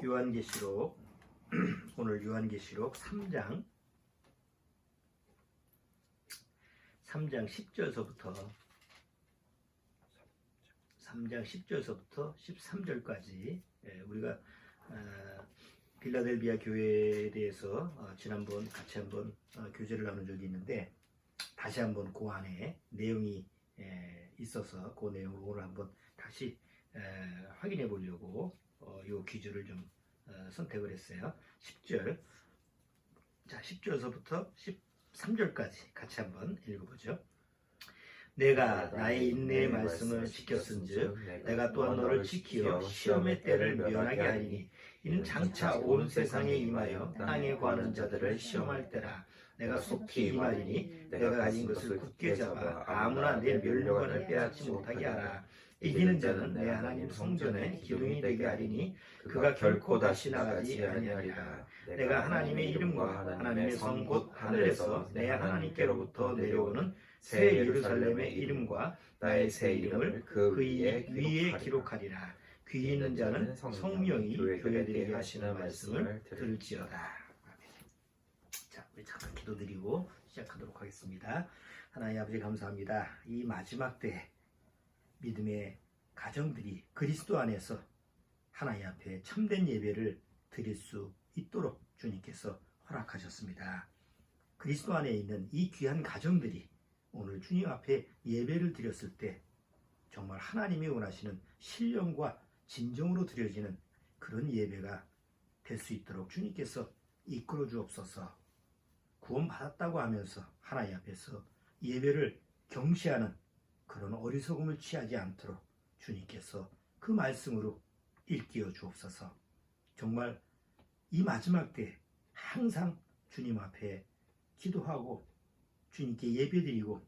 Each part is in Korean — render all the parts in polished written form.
요한계시록 오늘 요한계시록 3장 10절서부터 13절까지 우리가 빌라델비아 교회에 대해서 지난번 같이 한번 교제를 나눈 적이 있는데 다시 한번 그 안에 내용이 있어서 그 내용을 오늘 한번 다시 확인해 보려고 이 기주를 좀 선택을 했어요. 10절, 자 10절서부터 13절까지 같이 한번 읽어보죠. 내가 나의 인내의 말씀을 지켰은즉 내가 또한 너를 지키어 시험의 때를 면하게 하리니 이는 장차 온 세상에 임하여 땅에 거하는 자들을 시험할 때라. 내가 속히 임하리니 내가 가진 것을 굳게 잡아 아무나 내 멸류관을 빼앗지 못하게 하라. 이기는 자는 내 하나님 성전에 기둥이 되게 하리니 그가 결코 다시 나가지 아니하리라. 내가 하나님의 이름과 하나님의 성 곧 하늘에서 내 하나님께로부터 내려오는 새 예루살렘의 이름과 나의 새 이름을 그 위에 기록하리라. 귀 있는 자는 성령이 교회들에게 하시는 말씀을 들을지어다. 자, 우리 잠깐 기도드리고 시작하도록 하겠습니다. 하나님 아버지 감사합니다. 이 마지막 때 믿음의 가정들이 그리스도 안에서 하나님 앞에 참된 예배를 드릴 수 있도록 주님께서 허락하셨습니다. 그리스도 안에 있는 이 귀한 가정들이 오늘 주님 앞에 예배를 드렸을 때 정말 하나님이 원하시는 신령과 진정으로 드려지는 그런 예배가 될 수 있도록 주님께서 이끌어 주옵소서. 구원받았다고 하면서 하나님 앞에서 예배를 경시하는 그런 어리석음을 취하지 않도록 주님께서 그 말씀으로 일깨워 주옵소서. 정말 이 마지막 때 항상 주님 앞에 기도하고 주님께 예배드리고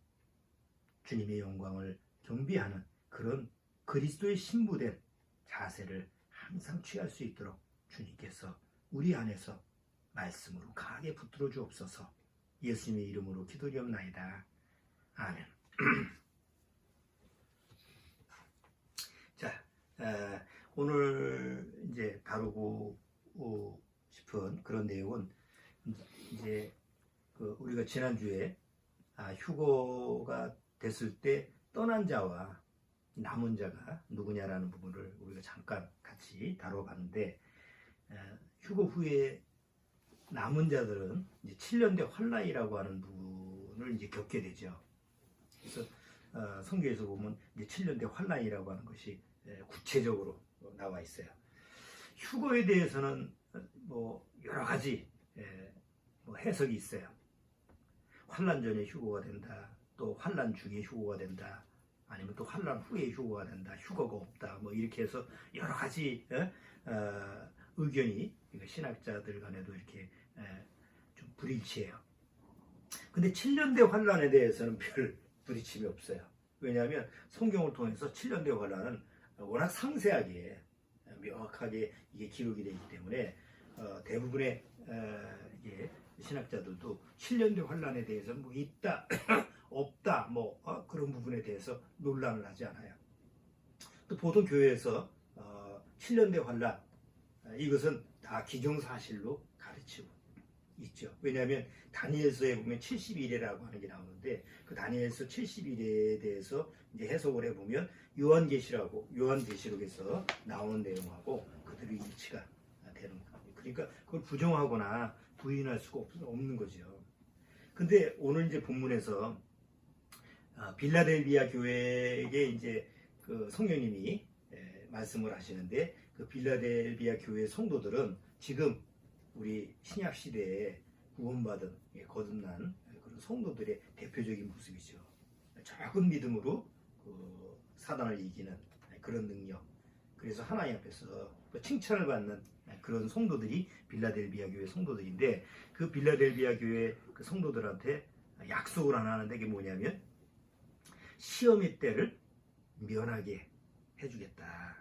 주님의 영광을 경배하는 그런 그리스도의 신부된 자세를 항상 취할 수 있도록 주님께서 우리 안에서 말씀으로 강하게 붙들어 주옵소서. 예수님의 이름으로 기도리옵나이다. 아멘. 자, 오늘 이제 다루고 싶은 그런 내용은 이제 우리가 지난주에 휴거가 됐을 때 떠난 자와 남은 자가 누구냐라는 부분을 우리가 잠깐 같이 다뤄봤는데, 휴거 후에 남은 자들은 이제 7년대 환란이라고 하는 부분을 이제 겪게 되죠. 그래서 성경에서 보면 이제 7년대 환란이라고 하는 것이 구체적으로 나와 있어요. 휴거에 대해서는 뭐 여러 가지 해석이 있어요. 환란 전에 휴거가 된다, 또 환란 중에 휴거가 된다, 아니면 또 환란 후에 휴거가 된다, 휴거가 없다, 뭐 이렇게 해서 여러 가지 의견이 신학자들 간에도 이렇게 좀 불일치해요. 근데 7년대 환란에 대해서는 별 부딪힘이 없어요. 왜냐하면 성경을 통해서 7년대 환란은 워낙 상세하게 명확하게 이게 기록이 되기 때문에 대부분의 신학자들도 7년대 환란에 대해서 뭐 있다 없다 뭐 그런 부분에 대해서 논란을 하지 않아요. 또 보통 교회에서 7년대 환란 이것은 다 기정사실로 가르치고 있죠. 왜냐하면 다니엘서에 보면 70일이라고 하는 게 나오는데 그 다니엘서 70일에 대해서 이제 해석을 해보면 요한계시록에서 나오는 내용하고 그대로 일치가 되는 거예요. 그러니까 그걸 부정하거나 부인할 수가 없는 거죠. 근데 오늘 이제 본문에서 빌라델비아 교회에게 이제 그 성령님이 말씀을 하시는데, 그 빌라델비아 교회 성도들은 지금 우리 신약 시대에 구원받은 거듭난 그런 성도들의 대표적인 모습이죠. 적은 믿음으로 사단을 이기는 그런 능력, 그래서 하나님 앞에서 칭찬을 받는 그런 성도들이 빌라델비아 교회 성도들인데, 그 빌라델비아 교회 그 성도들한테 약속을 하나 하는데, 그게 뭐냐면 시험의 때를 면하게 해주겠다,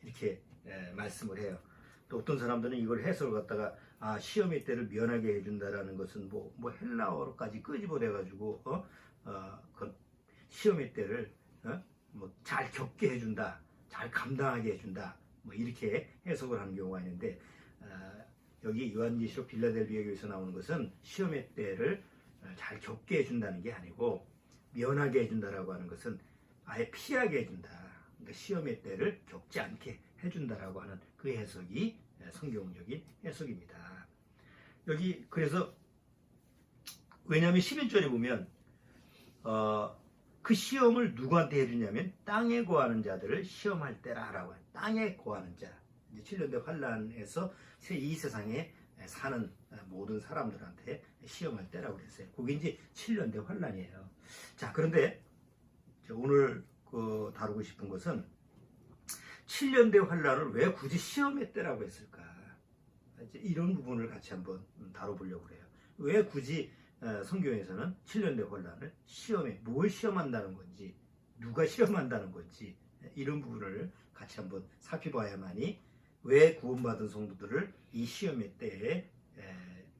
이렇게 말씀을 해요. 또 어떤 사람들은 이걸 해석을 갖다가 시험의 때를 면하게 해준다라는 것은 뭐 헬라어로까지 끄집어내가지고 그 시험의 때를 뭐 잘 겪게 해준다, 잘 감당하게 해준다, 뭐 이렇게 해석을 하는 경우가 있는데 여기 요한계시록 빌라델비아 교회에서 나오는 것은 시험의 때를 잘 겪게 해준다는 게 아니고 면하게 해준다라고 하는 것은 아예 피하게 해준다. 그러니까 시험의 때를 겪지 않게 해준다라고 하는 그 해석이 성경적인 해석입니다. 여기 그래서 왜냐하면 11절에 보면 그 시험을 누구한테 해주냐면 땅에 거하는 자들을 시험할 때라라고 해요. 땅에 거하는 자. 7년대 환란에서 이 세상에 사는 모든 사람들한테 시험할 때라고 그랬어요. 그게 이제 7년대 환란이에요. 자, 그런데 오늘 다루고 싶은 것은 7년대 환란을 왜 굳이 시험의 때라고 했을까? 이런 부분을 같이 한번 다뤄보려고 해요. 왜 굳이 성경에서는 7년대 환란을 시험에 뭘 시험한다는 건지, 누가 시험한다는 건지 이런 부분을 같이 한번 살펴봐야만이 왜 구원받은 성도들을 이 시험의 때에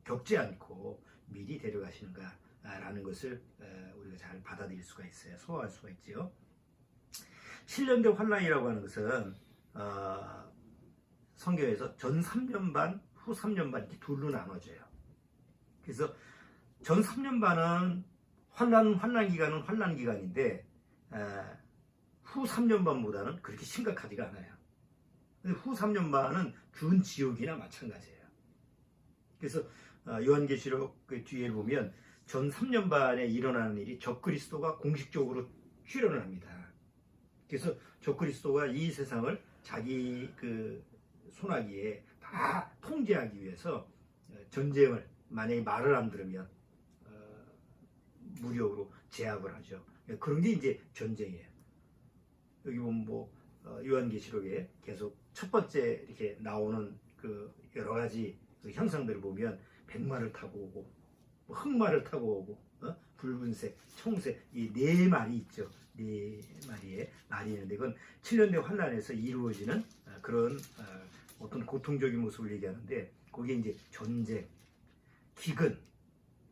겪지 않고 미리 데려가시는가라는 것을 우리가 잘 받아들일 수가 있어요. 소화할 수가 있지요. 7년대 환란이라고 하는 것은 성경에서 전 3년 반, 후 3년 반 이렇게 둘로 나눠져요. 그래서 전 3년 반은 환란 기간은 환란 기간인데 후 3년 반보다는 그렇게 심각하지가 않아요. 근데 후 3년 반은 준 지옥이나 마찬가지예요. 그래서 요한계시록 그 뒤에 보면 전 3년 반에 일어나는 일이 적그리스도가 공식적으로 출현을 합니다. 그래서 적그리스도가 이 세상을 자기 그 손아귀에 다 통제하기 위해서 전쟁을 만약에 말을 안 들으면 무력으로 제압을 하죠. 그런 게 이제 전쟁이에요. 여기 보면 요한계시록에 계속 첫 번째 이렇게 나오는 그 여러 가지 그 형상들을 보면 백마를 타고 오고 흑마를 타고 오고 붉은색, 청색 이 네 마리 있죠. 네 마리의 말이 있는데 그건 7년대 환란에서 이루어지는 그런 어떤 고통적인 모습을 얘기하는데 거기에 이제 전쟁, 기근,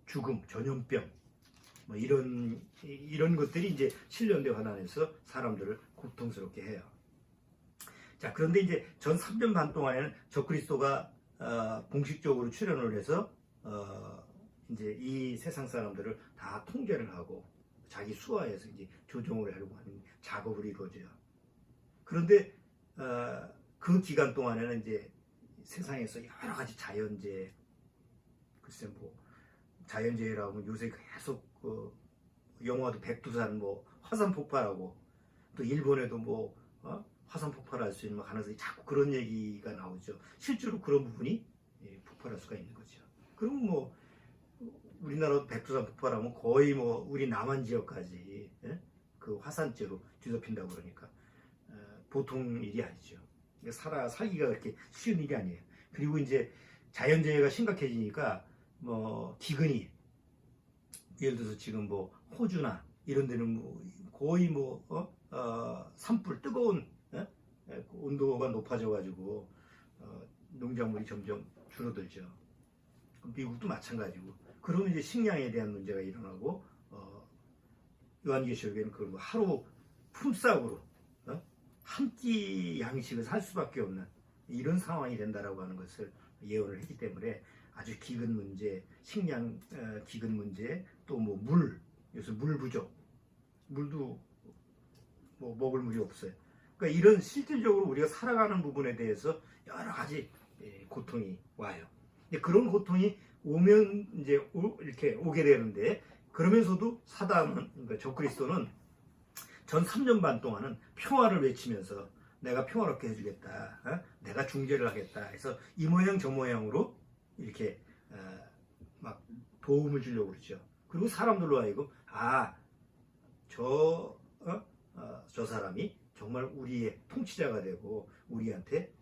죽음, 전염병 뭐 이런 것들이 이제 7년대 환란에서 사람들을 고통스럽게 해요. 자, 그런데 이제 전 3년 반 동안에는 적그리스도가 공식적으로 출현을 해서 이제 이 세상 사람들을 다 통제를 하고 자기 수하에서 이제 조종을 하려고 하는 작업을 이루어져요. 그런데 그 기간 동안에는 이제 세상에서 여러 가지 자연재해, 글쎄 자연재해라고 하면 요새 계속 영화도 백두산 화산 폭발하고 또 일본에도 화산 폭발할 수 있는 가능성이 자꾸 그런 얘기가 나오죠. 실제로 그런 부분이 폭발할 수가 있는 거죠. 그럼 우리나라도 백두산 폭발하면 거의 우리 남한 지역까지 그 화산재로 뒤덮인다고 그러니까 보통 일이 아니죠. 살기가 그렇게 쉬운 일이 아니에요. 그리고 이제 자연재해가 심각해지니까 기근이 예를 들어서 지금 호주나 이런 데는 거의 산불 뜨거운 온도가 높아져가지고 농작물이 점점 줄어들죠. 미국도 마찬가지고. 그러면 이제 식량에 대한 문제가 일어나고 요한계시록에는 그 하루 품삯으로 한 끼 양식을 살 수밖에 없는 이런 상황이 된다라고 하는 것을 예언을 했기 때문에 아주 기근 문제, 식량 기근 문제, 또 요새 물 부족, 물도 먹을 물이 없어요. 그러니까 이런 실질적으로 우리가 살아가는 부분에 대해서 여러 가지 고통이 와요. 근데 그런 고통이 오면 이제 이렇게 오게 되는데 그러면서도 그러니까 적그리스도는 전 3년 반 동안은 평화를 외치면서 내가 평화롭게 해주겠다, 내가 중재를 하겠다 해서 이 모양 저 모양으로 이렇게 막 도움을 주려고 그러죠. 그리고 사람들로 하여금 저 사람이 정말 우리의 통치자가 되고 우리한테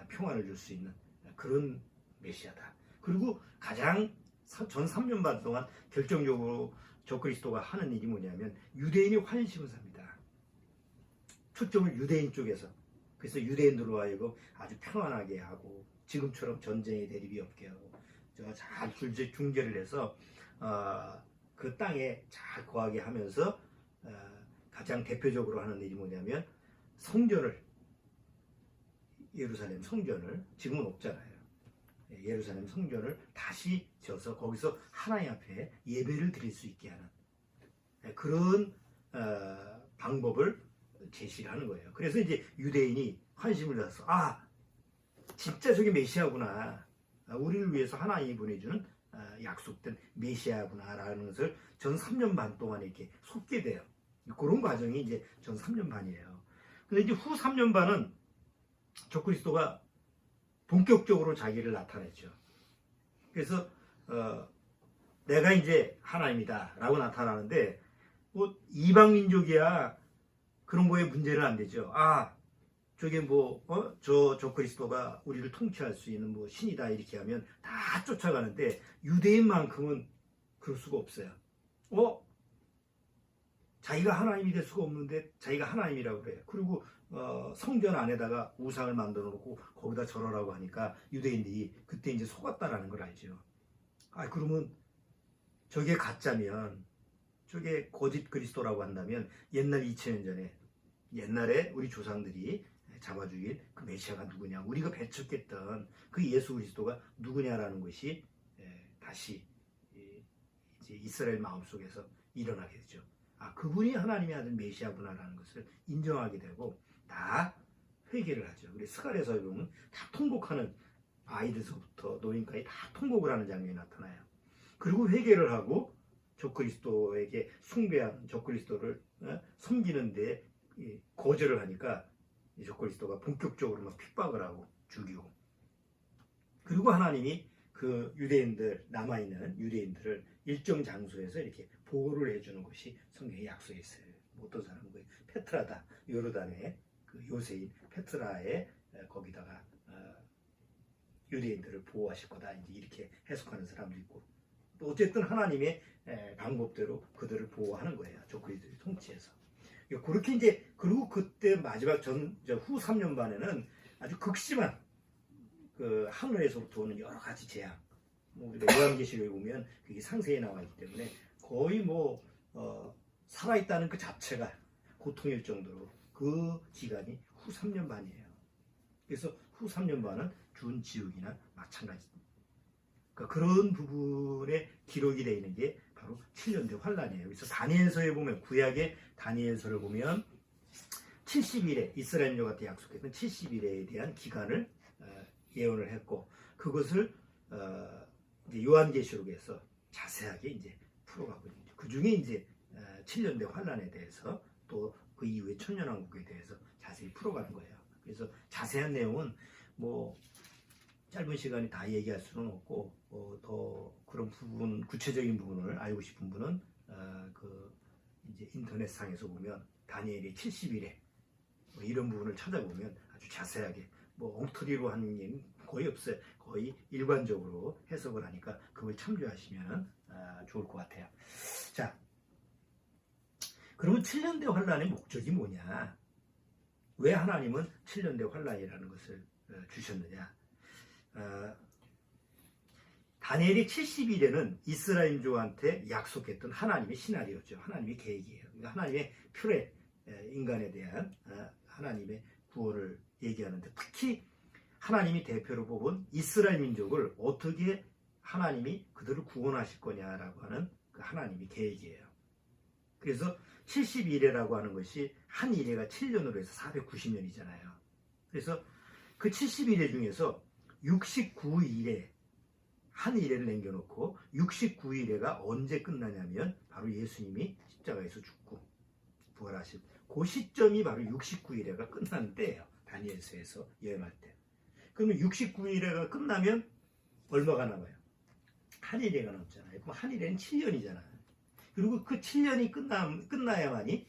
평화를 줄 수 있는 그런 메시아다. 그리고 가장 전 3년 반 동안 결정적으로 적그리스도가 하는 일이 뭐냐면 유대인이 환심을 삽니다. 초점을 유대인 쪽에서. 그래서 유대인들로 하여금 아주 평안하게 하고 지금처럼 전쟁의 대립이 없게 하고 잘 중재를 해서 그 땅에 잘 거하게 하면서 가장 대표적으로 하는 일이 뭐냐면 성전을 예루살렘 성전을, 지금은 없잖아요. 예루살렘 성전을 다시 지어서 거기서 하나님 앞에 예배를 드릴 수 있게 하는 그런 방법을 제시를 하는 거예요. 그래서 이제 유대인이 환심을 갖서 진짜 저게 메시아구나, 우리를 위해서 하나님이 보내주는 약속된 메시아구나라는 것을 전 3년 반 동안 이렇게 속게 돼요. 그런 과정이 이제 전 3년 반이에요. 근데 이제 후 3년 반은 적그리스도가 본격적으로 자기를 나타냈죠. 그래서 내가 이제 하나님이다 라고 나타나는데, 뭐 이방 민족이야 그런 거에 문제는 안 되죠. 저게 저 적그리스도가 우리를 통치할 수 있는 뭐 신이다 이렇게 하면 다 쫓아가는데, 유대인만큼은 그럴 수가 없어요. 자기가 하나님이 될 수가 없는데 자기가 하나님이라고 그래요. 그리고 성전 안에다가 우상을 만들어 놓고 거기다 절하라고 하니까 유대인들이 그때 이제 속았다라는 걸 알죠. 그러면 저게 가짜면, 저게 거짓 그리스도라고 한다면, 옛날 2000년 전에 옛날에 우리 조상들이 잡아 죽인 그 메시아가 누구냐, 우리가 배척했던 그 예수 그리스도가 누구냐라는 것이 다시 이제 이스라엘 마음속에서 일어나게 되죠. 그분이 하나님의 아들 메시아구나라는 것을 인정하게 되고 다 회개를 하죠. 우리 스가랴서에 보면 다 통곡하는, 아이들서부터 노인까지 다 통곡을 하는 장면이 나타나요. 그리고 회개를 하고 적그리스도에게 숭배하는, 적그리스도를 섬기는데 거절을 하니까 적그리스도가 본격적으로 막 핍박을 하고 죽이고, 그리고 하나님이 그 유대인들, 남아있는 유대인들을 일정 장소에서 이렇게 보호를 해주는 것이 성경에 약속이 있어요. 어떤 사람은 페트라다, 요르단의 그 요새인 페트라에 거기다가 유대인들을 보호하실 거다, 이제 이렇게 해석하는 사람도 있고, 또 어쨌든 하나님의 방법대로 그들을 보호하는 거예요. 적그리스도의 통치에서. 그렇게 이제, 그리고 그때 마지막 후 3년 반에는 아주 극심한 그 하늘에서부터 오는 여러 가지 재앙, 우리가 요한계시록에 보면 그게 상세히 나와 있기 때문에 거의 살아있다는 그 자체가 고통일 정도로 그 기간이 후 3년 반이에요. 그래서 후 3년 반은 준지옥이나 마찬가지입니다. 그러니까 그런 부분에 기록이 되어 있는 게 바로 7년대 환란이에요. 그래서 다니엘서에 보면, 구약의 다니엘서를 보면 70일에 이스라엘 민족한테 약속했던 70일에 대한 기간을 예언을 했고, 그것을 이제 요한계시록에서 자세하게 이제 풀어가고 있는 거죠. 그 중에 이제 7년대 환란에 대해서, 또 그 이후에 천년왕국에 대해서 자세히 풀어가는 거예요. 그래서 자세한 내용은 뭐 짧은 시간에 다 얘기할 수는 없고, 더 그런 부분, 구체적인 부분을 알고 싶은 분은 그 이제 인터넷 상에서 보면 다니엘의 70일에 이런 부분을 찾아보면 아주 자세하게, 엉터리로 하는 게 거의 없어요. 거의 일관적으로 해석을 하니까 그걸 참조하시면 좋을 것 같아요. 자, 그러면 7년대 환란의 목적이 뭐냐? 왜 하나님은 7년대 환란이라는 것을 주셨느냐? 다니엘이 70일에는 이스라엘 민족한테 약속했던 하나님의 시나리오죠. 하나님의 계획이에요. 그러니까 하나님의 표례, 인간에 대한 하나님의 구원을 얘기하는데, 특히 하나님이 대표로 뽑은 이스라엘 민족을 어떻게 하나님이 그들을 구원하실 거냐라고 하는 그 하나님의 계획이에요. 그래서 70일이라고 하는 것이 한 일회가 7년으로 해서 490년이잖아요. 그래서 그 70일회 중에서 69일에 한 일회를 남겨놓고, 69일회가 언제 끝나냐면 바로 예수님이 십자가에서 죽고 부활하신 그 시점이 바로 69일회가 끝나는 때예요. 다니엘서에서 예언할 때. 그러면 69일회가 끝나면 얼마가 남아요? 한 일회가 남잖아요. 그럼 한 일회는 7년이잖아요. 그리고 그 7년이 끝나야만이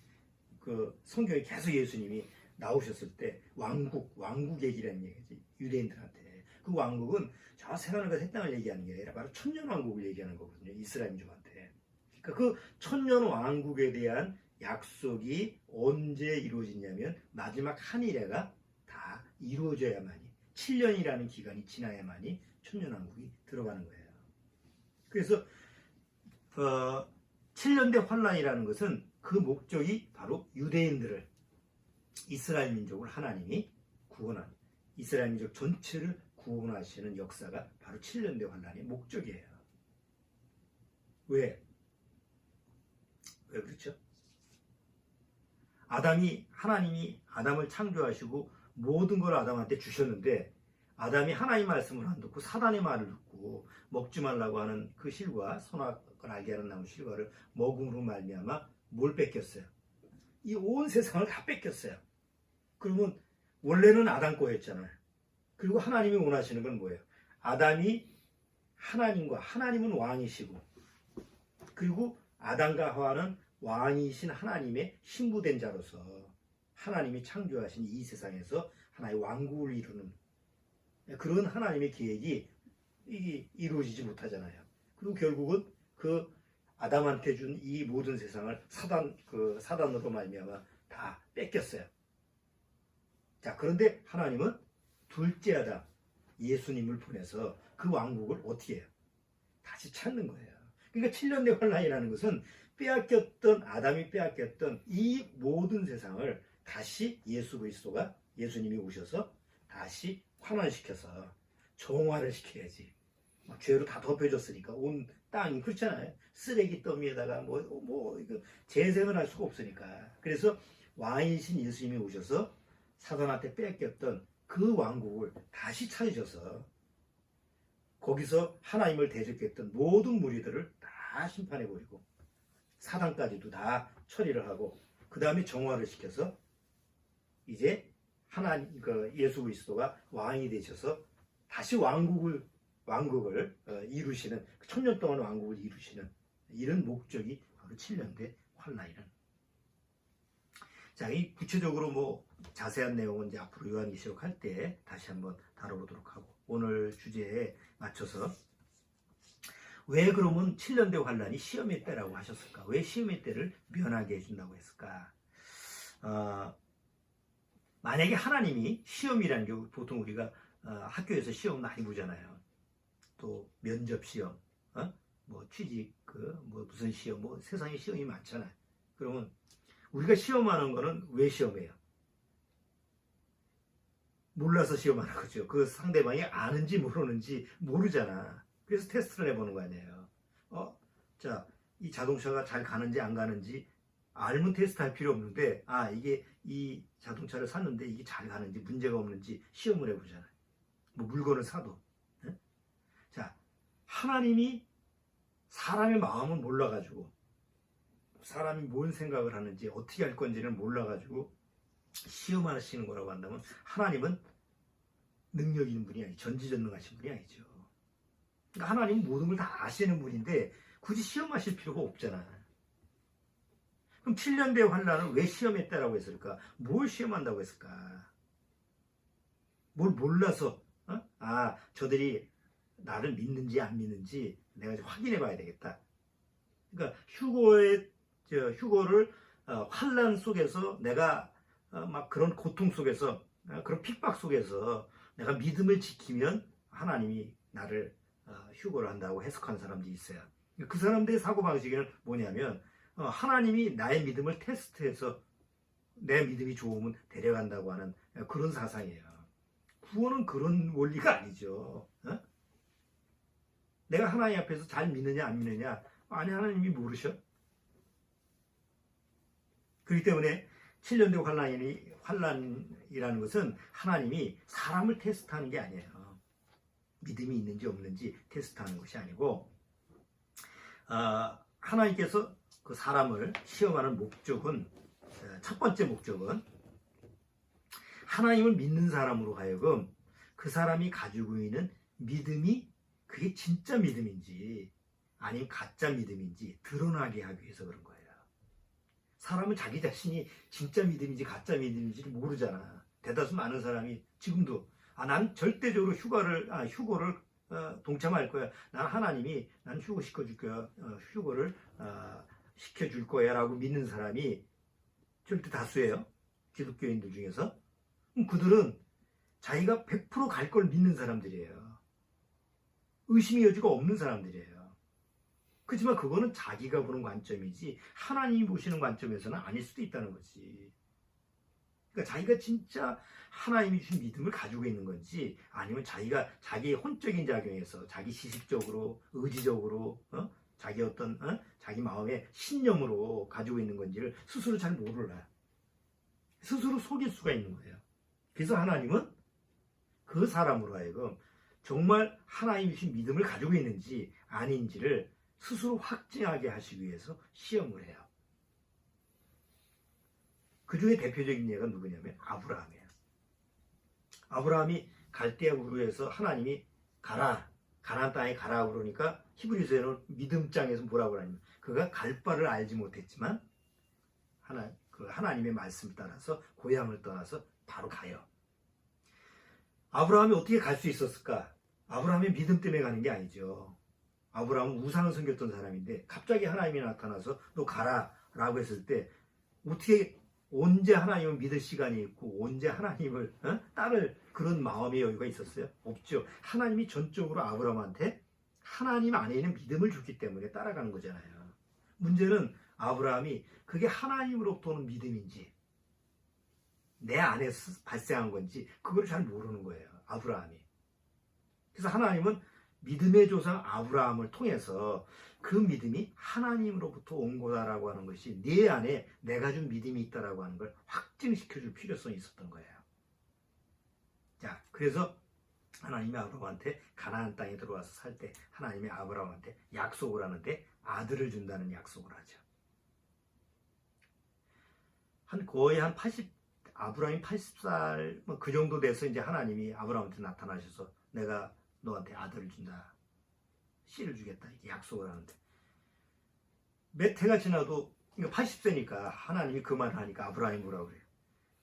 그 성경에 계속 예수님이 나오셨을 때 왕국 얘기라는 얘기지, 유대인들한테. 그 왕국은 저 세상과 새 땅을 얘기하는 게 아니라 바로 천년 왕국을 얘기하는 거거든요, 이스라엘 민족한테. 그러니까 그 천년 왕국에 대한 약속이 언제 이루어지냐면 마지막 한 일회가 다 이루어져야만이, 7년이라는 기간이 지나야만이 천년 왕국이 들어가는 거예요. 그래서 7년대 환란이라는 것은 그 목적이 바로 유대인들을, 이스라엘 민족을 하나님이 구원하는, 이스라엘 민족 전체를 구원하시는 역사가 바로 7년대 환란의 목적이에요. 왜? 왜 그렇죠? 하나님이 아담을 창조하시고 모든 걸 아담한테 주셨는데 아담이 하나님 말씀을 안 듣고 사단의 말을 듣고 먹지 말라고 하는 그 실과 선악을 알게 하는 나무 실과를 먹음으로 말미암아 뭘 뺏겼어요? 이 온 세상을 다 뺏겼어요. 그러면 원래는 아담 거였잖아요. 그리고 하나님이 원하시는 건 뭐예요? 아담이 하나님은 왕이시고 그리고 아담과 하와는 왕이신 하나님의 신부된 자로서 하나님이 창조하신 이 세상에서 하나의 왕국을 이루는 그런 하나님의 계획이 이루어지지 못하잖아요. 그리고 결국은 그 아담한테 준 이 모든 세상을 사단으로 말미암아 다 뺏겼어요. 자, 그런데 하나님은 둘째 아담 예수님을 보내서 그 왕국을 어떻게 해요? 다시 찾는 거예요. 그러니까 7년대 환란이라는 것은 아담이 빼앗겼던 이 모든 세상을 다시 예수님이 오셔서 다시 환원시켜서 정화를 시켜야지. 죄로 다 덮여졌으니까 온 땅이 그렇잖아요. 쓰레기 더미에다가 이거 재생을 할 수가 없으니까. 그래서 왕이신 예수님이 오셔서 사단한테 빼앗겼던 그 왕국을 다시 찾으셔서 거기서 하나님을 대적했던 모든 무리들을 다 심판해버리고 사단까지도 다 처리를 하고 그 다음에 정화를 시켜서 이제 예수 그리스도가 왕이 되셔서 다시 왕국을 이루시는 1000년 동안 왕국을 이루시는 이런 목적이 바로 7년대 환란이라는. 자, 이 구체적으로 자세한 내용은 이제 앞으로 요한계시록 할 때 다시 한번 다뤄보도록 하고 오늘 주제에 맞춰서 왜 그러면 7년대 환란이 시험의 때라고 하셨을까? 왜 시험의 때를 면하게 해준다고 했을까? 만약에 하나님이 시험이라는 게 보통 우리가 학교에서 시험 많이 보잖아요. 또 면접 시험, 취직, 무슨 시험, 세상에 시험이 많잖아요. 그러면 우리가 시험하는 거는 왜 시험해요? 몰라서 시험하는 거죠. 그 상대방이 아는지 모르는지 모르잖아. 그래서 테스트를 해보는 거 아니에요. 자, 이 자동차가 잘 가는지 안 가는지 알면 테스트 할 필요 없는데, 이 자동차를 샀는데 이게 잘 가는지 문제가 없는지 시험을 해보잖아요. 물건을 사도. 네? 자, 하나님이 사람의 마음을 몰라가지고, 사람이 뭔 생각을 하는지 어떻게 할 건지를 몰라가지고 시험하시는 거라고 한다면 하나님은 능력 있는 분이 아니죠. 전지전능하신 분이 아니죠. 그러니까 하나님은 모든 걸 다 아시는 분인데 굳이 시험하실 필요가 없잖아. 그럼 7년대 환란을 왜 시험했다라고 했을까? 뭘 시험한다고 했을까? 뭘 몰라서 저들이 나를 믿는지 안 믿는지 내가 확인해 봐야 되겠다. 그러니까 휴거를 환란 속에서 내가 막 그런 고통 속에서 그런 핍박 속에서 내가 믿음을 지키면 하나님이 나를 휴거를 한다고 해석한 사람들이 있어요. 그 사람들의 사고방식은 뭐냐면 하나님이 나의 믿음을 테스트해서 내 믿음이 좋으면 데려간다고 하는 그런 사상이에요. 구원은 그런 원리가 아니죠. 내가 하나님 앞에서 잘 믿느냐 안 믿느냐 하나님이 모르셔. 그렇기 때문에 7년대 환란이라는 것은 하나님이 사람을 테스트하는 게 아니에요. 믿음이 있는지 없는지 테스트하는 것이 아니고 하나님께서 그 사람을 시험하는 목적은 첫 번째 목적은 하나님을 믿는 사람으로 하여금 그 사람이 가지고 있는 믿음이 그게 진짜 믿음인지 아니면 가짜 믿음인지 드러나게 하기 위해서 그런 거예요. 사람은 자기 자신이 진짜 믿음인지 가짜 믿음인지를 모르잖아. 대다수 많은 사람이 지금도 난 절대적으로 휴거를 동참할 거야. 난 휴거 시켜줄 거야. 휴거를 시켜줄 거야 라고 믿는 사람이 절대 다수예요. 기독교인들 중에서. 그들은 자기가 100% 갈 걸 믿는 사람들이에요. 의심의 여지가 없는 사람들이에요. 그렇지만 그거는 자기가 보는 관점이지 하나님이 보시는 관점에서는 아닐 수도 있다는 거지. 그러니까 자기가 진짜 하나님이 주신 믿음을 가지고 있는 건지 아니면 자기가 자기의 혼적인 작용에서 자기 지식적으로 의지적으로 자기 어떤 자기 마음의 신념으로 가지고 있는 건지를 스스로 잘 몰라요. 스스로 속일 수가 있는 거예요. 그래서 하나님은 그 사람으로 하여금 정말 하나님이 주신 믿음을 가지고 있는지 아닌지를 스스로 확증하게 하시기 위해서 시험을 해요. 그 중에 대표적인 예가 누구냐면 아브라함이에요. 아브라함이 갈대아 우르에서 하나님이 가라, 가나안 땅에 가라 그러니까 히브리서에는 믿음장에서 뭐라고 하냐면 그가 갈 바를 알지 못했지만 하나님의 말씀을 따라서 고향을 떠나서 바로 가요. 아브라함이 어떻게 갈 수 있었을까? 아브라함의 믿음 때문에 가는 게 아니죠. 아브라함은 우상을 섬겼던 사람인데 갑자기 하나님이 나타나서 너 가라 라고 했을 때 어떻게 언제 하나님을 믿을 시간이 있고 언제 하나님을 따를 그런 마음의 여유가 있었어요? 없죠. 하나님이 전적으로 아브라함한테 하나님 안에 있는 믿음을 줬기 때문에 따라간 거잖아요. 문제는 아브라함이 그게 하나님으로부터 오는 믿음인지 내 안에서 발생한 건지 그걸 잘 모르는 거예요. 아브라함이. 그래서 하나님은 믿음의 조상 아브라함을 통해서 그 믿음이 하나님으로부터 온 거다라고 하는 것이 네 안에 내가 준 믿음이 있다라고 하는 걸 확증시켜 줄 필요성이 있었던 거예요. 자, 그래서 하나님이 아브라함한테 가나안 땅에 들어와서 살 때 하나님이 아브라함한테 약속을 하는데 아들을 준다는 약속을 하죠. 거의 한 80, 아브라함이 80살 뭐 그 정도 돼서 이제 하나님이 아브라함한테 나타나셔서 내가 너한테 아들을 준다. 씨를 주겠다. 이렇게 약속을 하는데 몇 해가 지나도 80세니까 하나님이 그 말을 하니까 아브라함이 뭐라고 그래요?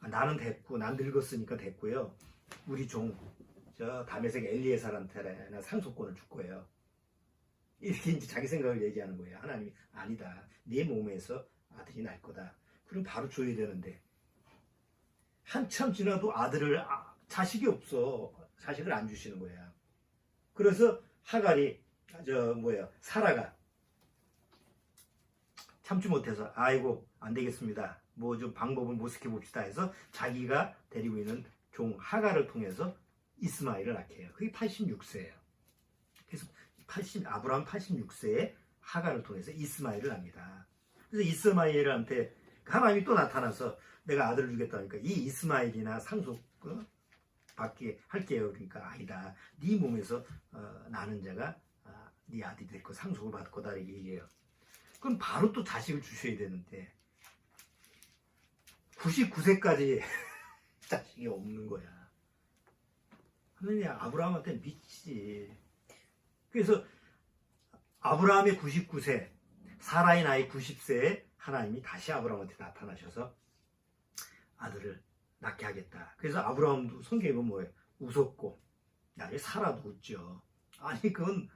나는 됐고 난 늙었으니까 됐고요. 우리 종 저 다메섹 엘리에살한테 상속권을 줄 거예요. 이렇게 이제 자기 생각을 얘기하는 거예요. 하나님이 아니다. 네 몸에서 아들이 날 거다. 그럼 바로 줘야 되는데 한참 지나도 자식이 없어. 자식을 안 주시는 거야. 그래서 하갈이 사라가 참지 못해서 아이고 안 되겠습니다. 뭐 좀 방법을 모색해 봅시다 해서 자기가 데리고 있는 종 하갈을 통해서 이스마엘을 낳게 해요. 그게 86세예요. 그래서 아브라함 86세에 하갈을 통해서 이스마엘을 낳습니다. 그래서 이스마엘한테 하나님이 또 나타나서 내가 아들을 주겠다니까 이 이스마엘이나 상속 받게 할게요. 그러니까 아니다. 네 몸에서 나는 자가 네 아들이 될 거 상속을 받을 거다 이렇게 얘기해요. 그럼 바로 또 자식을 주셔야 되는데 99세까지 자식이 없는 거야. 하느님 아브라함한테 미치지. 그래서 아브라함의 99세, 사라의 나이 90세에 하나님이 다시 아브라함한테 나타나셔서 아들을 낳게 하겠다. 그래서 아브라함도 성경에 보면 뭐예요? 웃었고 나중에 사라도 웃죠. 아니 그건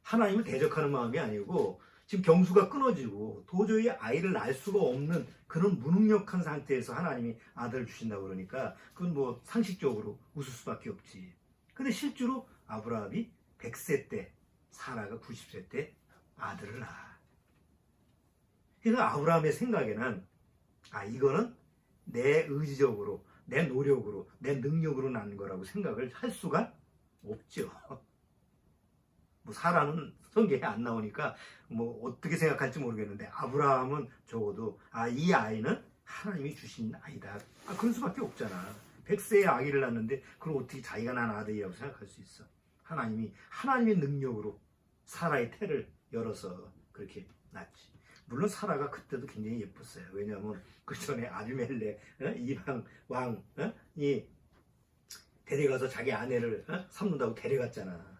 하나님을 대적하는 마음이 아니고 지금 경수가 끊어지고 도저히 아이를 낳을 수가 없는 그런 무능력한 상태에서 하나님이 아들을 주신다고 그러니까 그건 뭐 상식적으로 웃을 수밖에 없지. 근데 실제로 아브라함이 100세 때 사라가 90세 때 아들을 낳아. 그래서 아브라함의 생각에는 이거는 내 의지적으로 내 노력으로 내 능력으로 낳는 거라고 생각을 할 수가 없죠. 뭐 사라는 성경에 안 나오니까 뭐 어떻게 생각할지 모르겠는데 아브라함은 적어도 이 아이는 하나님이 주신 아이다. 그럴 수밖에 없잖아. 100세의 아기를 낳는데 그걸 어떻게 자기가 낳은 아들이라고 생각할 수 있어. 하나님의 능력으로 사라의 태를 열어서 그렇게 낳지. 물론 사라가 그때도 굉장히 예뻤어요. 왜냐하면 그 전에 아비멜렉 이방 왕이 데려가서 자기 아내를 삼는다고 데려갔잖아.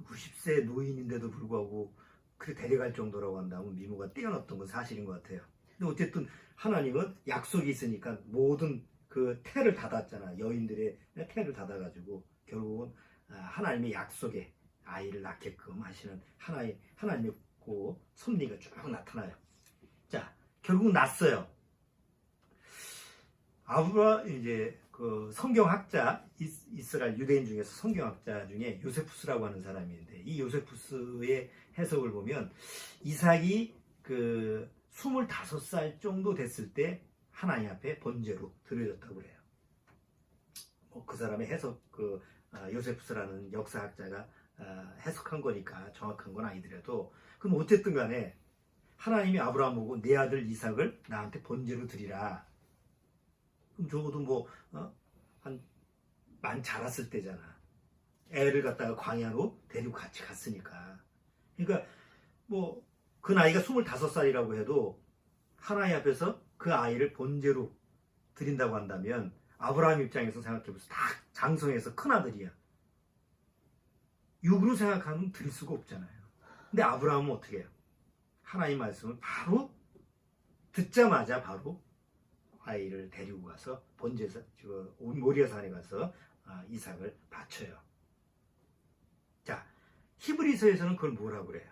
90세 노인인데도 불구하고 그래 데려갈 정도라고 한다면 미모가 뛰어났던 건 사실인 것 같아요. 근데 어쨌든 하나님은 약속이 있으니까 모든 그 태를 닫았잖아. 여인들의 태를 닫아가지고 결국은 하나님의 약속에 아이를 낳게끔 하시는 하나님의 그 섭리가 쭉 나타나요. 자, 결국 낳았어요. 이제 그 성경학자 이스라엘 유대인 중에서 성경학자 중에 요세푸스라고 하는 사람이 있는데 이 요세푸스의 해석을 보면 이삭이 그 25살 정도 됐을 때 하나님 앞에 번제로 드려졌다고 그래요. 그 사람의 해석, 요세푸스라는 역사학자가 해석한 거니까 정확한 건 아니더라도, 그럼 어쨌든 간에 하나님이 아브라함 보고 내 아들 이삭을 나한테 번제로 드리라. 그럼 적어도 만 자랐을 때잖아. 애를 갖다가 광야로 데리고 같이 갔으니까. 그러니까 그 나이가 25살이라고 해도 하나님 앞에서 그 아이를 번제로 드린다고 한다면 아브라함 입장에서 생각해보세요. 다 장성해서 큰아들이야. 육으로 생각하면 드릴 수가 없잖아요. 근데 아브라함은 어떻게 해요? 하나님 말씀을 바로 듣자마자 바로 아이를 데리고 가서 번제사, 모리아산에 가서 이삭을 바쳐요. 자, 히브리서에서는 그걸 뭐라고 그래요?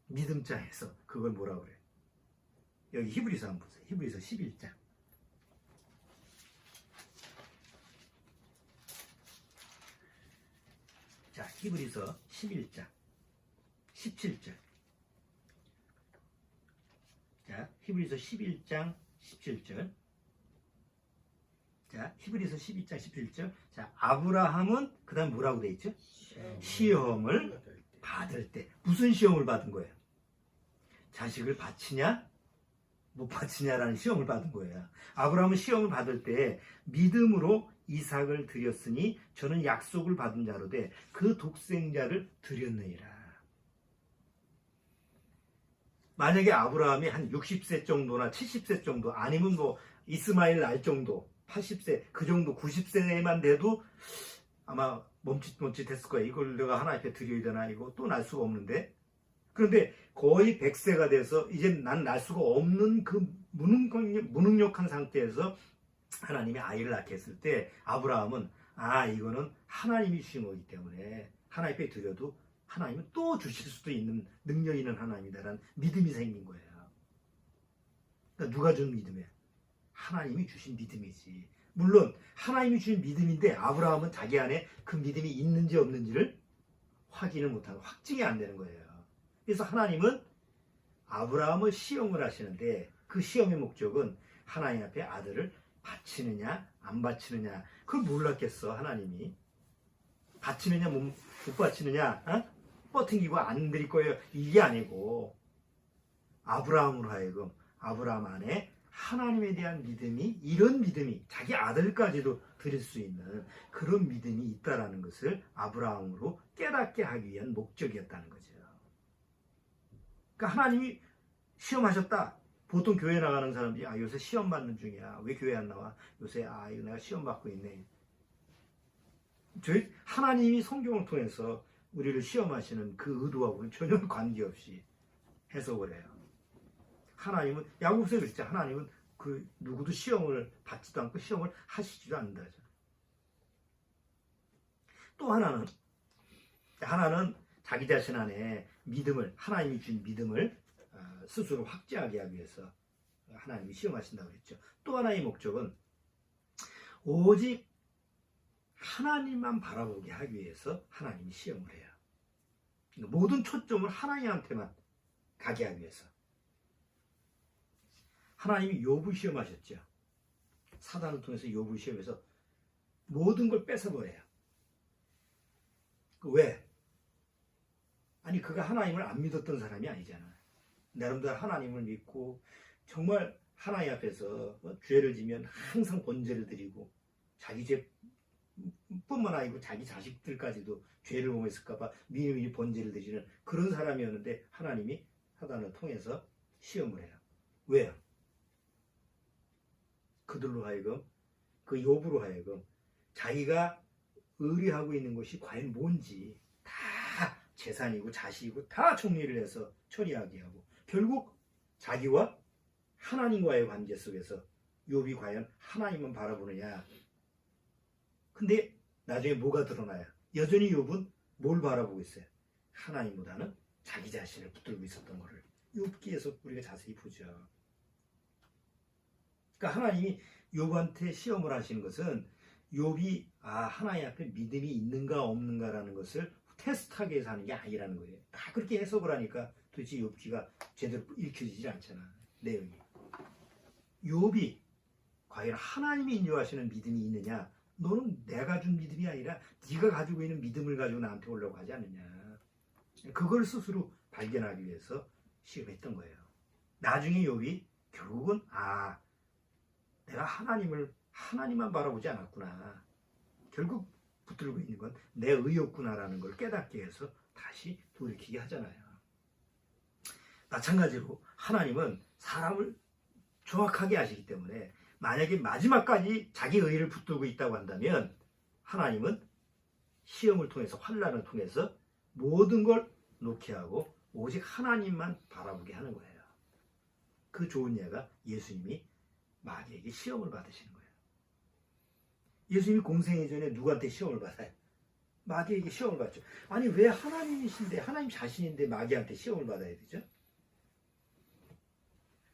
믿음장에서 그걸 뭐라고 그래요? 여기 히브리서 한번 보세요. 히브리서 11장. 자, 히브리서 11장 17절. 자, 히브리서 11장 17절. 자, 히브리서 12장 17절. 자, 아브라함은 그 다음 뭐라고 돼 있죠? 시험을 받을 때. 무슨 시험을 받은 거예요? 자식을 바치냐? 못 바치냐라는 시험을 받은 거예요. 아브라함은 시험을 받을 때 믿음으로 이삭을 드렸으니 저는 약속을 받은 자로 돼 그 독생자를 드렸느니라. 만약에 아브라함이 한 60세 정도나 70세 정도, 아니면 이스마엘 날 정도, 80세 그 정도, 90세만 돼도 아마 멈칫멈칫했을 거예요. 이걸 내가 하나님 앞에 드려야 되나, 이거 또 날 수가 없는데. 그런데 거의 100세가 돼서 이제 난 날 수가 없는 그 무능력한 상태에서 하나님이 아이를 낳게 했을 때 아브라함은 이거는 하나님이 주신 거기 때문에 하나님 앞에 드려도 하나님은 또 주실 수도 있는 능력 있는 하나님이다라는 믿음이 생긴 거예요. 그러니까 누가 준 믿음이에요? 하나님이 주신 믿음이지. 물론 하나님이 주신 믿음인데 아브라함은 자기 안에 그 믿음이 있는지 없는지를 확인을 못하고 확증이 안 되는 거예요. 그래서 하나님은 아브라함을 시험을 하시는데 그 시험의 목적은 하나님 앞에 아들을 바치느냐 안 바치느냐, 그걸 몰랐겠어. 하나님이 바치느냐 못 바치느냐 뻗팅기고 안 드릴 거예요, 이게 아니고 아브라함으로 하여금 아브라함 안에 하나님에 대한 믿음이, 이런 믿음이 자기 아들까지도 드릴 수 있는 그런 믿음이 있다라는 것을 아브라함으로 깨닫게 하기 위한 목적이었다는 거죠. 그러니까 하나님이 시험하셨다. 보통 교회 나가는 사람들이 요새 시험 받는 중이야. 왜 교회 안 나와? 요새 이거 내가 시험 받고 있네. 저희 하나님이 성경을 통해서 우리를 시험하시는 그 의도하고는 전혀 관계없이 해석을 해요. 하나님은 야고보서에 그랬죠. 하나님은 그 누구도 시험을 받지도 않고 시험을 하시지도 않는다죠. 또 하나는 자기 자신 안에 믿음을, 하나님이 준 믿음을 스스로 확증하게 하기 위해서 하나님이 시험하신다고 그랬죠. 또 하나의 목적은 오직 하나님만 바라보게 하기 위해서 하나님이 시험을 해요. 모든 초점을 하나님한테만 가게 하기 위해서. 하나님이 욥을 시험하셨죠. 사단을 통해서 욥을 시험해서 모든 걸 뺏어버려요. 왜? 아니, 그가 하나님을 안 믿었던 사람이 아니잖아. 나름대로 하나님을 믿고 정말 하나님 앞에서 죄를 지면 항상 번제를 드리고 자기 죄뿐만 아니고 자기 자식들까지도 죄를 범했을까봐 미리미리 번제를 드리는 그런 사람이었는데 하나님이 사단을 통해서 시험을 해요. 왜요? 그들로 하여금, 그 욥으로 하여금 자기가 의뢰하고 있는 것이 과연 뭔지 다 재산이고 자식이고 다 정리를 해서 처리하게 하고, 결국 자기와 하나님과의 관계 속에서 욥이 과연 하나님만 바라보느냐. 근데 나중에 뭐가 드러나요? 여전히 욥은 뭘 바라보고 있어요? 하나님보다는 자기 자신을 붙들고 있었던 것을 욥기에서 우리가 자세히 보죠. 그러니까 하나님이 욥한테 시험을 하시는 것은 욥이 하나님 앞에 믿음이 있는가 없는가라는 것을 테스트하기 위해서 하는 게 아니라는 거예요. 다 그렇게 해석을 하니까 도대체 욥기가 제대로 읽혀지지 않잖아, 내용이. 욥이 과연 하나님이 인도하시는 믿음이 있느냐? 너는 내가 준 믿음이 아니라 네가 가지고 있는 믿음을 가지고 나한테 오려고 하지 않느냐? 그걸 스스로 발견하기 위해서 시험했던 거예요. 나중에 욥이 결국은 내가 하나님만 바라보지 않았구나. 결국 붙들고 있는 건 내 의였구나라는 걸 깨닫게 해서 다시 돌이키게 하잖아요. 마찬가지로 하나님은 사람을 정확하게 아시기 때문에 만약에 마지막까지 자기 의를 붙들고 있다고 한다면 하나님은 시험을 통해서 환난을 통해서 모든 걸 놓게 하고 오직 하나님만 바라보게 하는 거예요. 그 좋은 예가 예수님이 마귀에게 시험을 받으시는 거예요. 예수님이 공생애 전에 누구한테 시험을 받아요? 마귀에게 시험을 받죠. 아니 왜 하나님이신데 하나님 자신인데 마귀한테 시험을 받아야 되죠?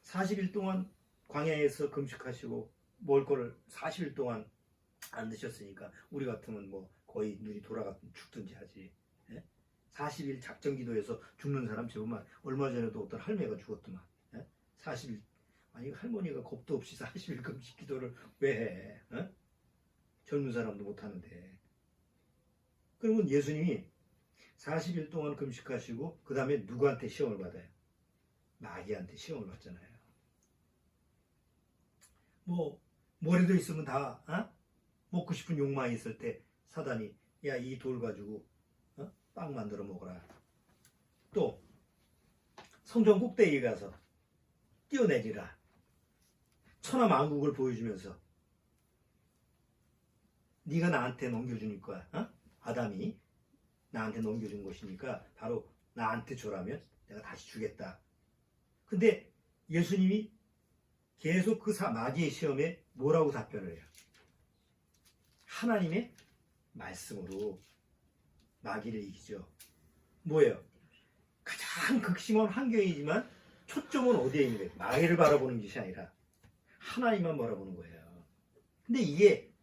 40일 동안 광야에서 금식하시고 먹을 거를 40일 동안 안 드셨으니까 우리 같으면 뭐 거의 눈이 돌아가 죽든지 하지. 40일 작정기도에서 죽는 사람 제보만 얼마 전에도 어떤 할매가 죽었더만. 40일 아니 할머니가 겁도 없이 40일 금식 기도를 왜 해? 젊은 사람도 못하는데. 그러면 예수님이 40일 동안 금식하시고 그 다음에 누구한테 시험을 받아요? 마귀한테 시험을 받잖아요. 뭐 머리도 있으면 다 먹고 싶은 욕망이 있을 때 사단이 야 이 돌 가지고 빵 만들어 먹어라. 또 성전 꼭대기에 가서 뛰어내리라. 천하만국을 보여주면서 네가 나한테 넘겨주니까 아담이 나한테 넘겨준 것이니까 바로 나한테 줘라면 내가 다시 주겠다. 근데 예수님이 계속 그 마귀의 시험에 뭐라고 답변을 해요? 하나님의 말씀으로 마귀를 이기죠. 뭐예요? 가장 극심한 환경이지만 초점은 어디에 있는 거예요? 마귀를 바라보는 것이 아니라 하나님만 바라보는 거예요. 근데 이게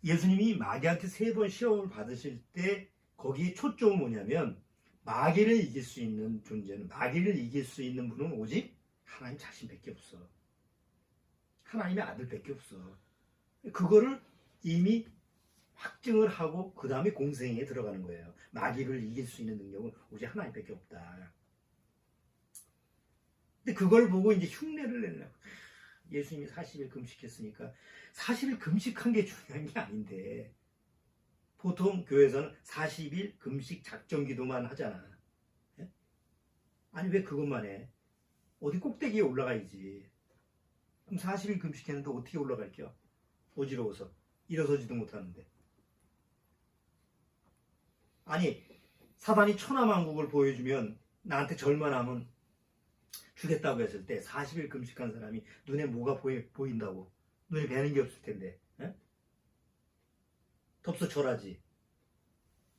예수님이 마귀한테 3번 시험을 받으실 때 거기에 초점은 뭐냐면 마귀를 이길 수 있는 존재는 마귀를 이길 수 있는 분은 오직 하나님 자신밖에 없어. 하나님의 아들밖에 없어. 그거를 이미 확증을 하고 그 다음에 공생에 들어가는 거예요. 마귀를 이길 수 있는 능력은 오직 하나님밖에 없다. 근데 그걸 보고 이제 흉내를 내려고. 예수님이 40일 금식했으니까 40일 금식한 게 중요한 게 아닌데 보통 교회에서는 40일 금식 작정기도만 하잖아. 아니 왜 그것만 해? 어디 꼭대기에 올라가야지. 그럼 40일 금식했는데 어떻게 올라갈게요? 어지러워서 일어서지도 못하는데. 아니 사단이 천하만국을 보여주면 나한테 절만 하면 주겠다고 했을 때 40일 금식한 사람이 눈에 뭐가 보인다고? 눈에 뵈는 게 없을 텐데. 덥석 절하지.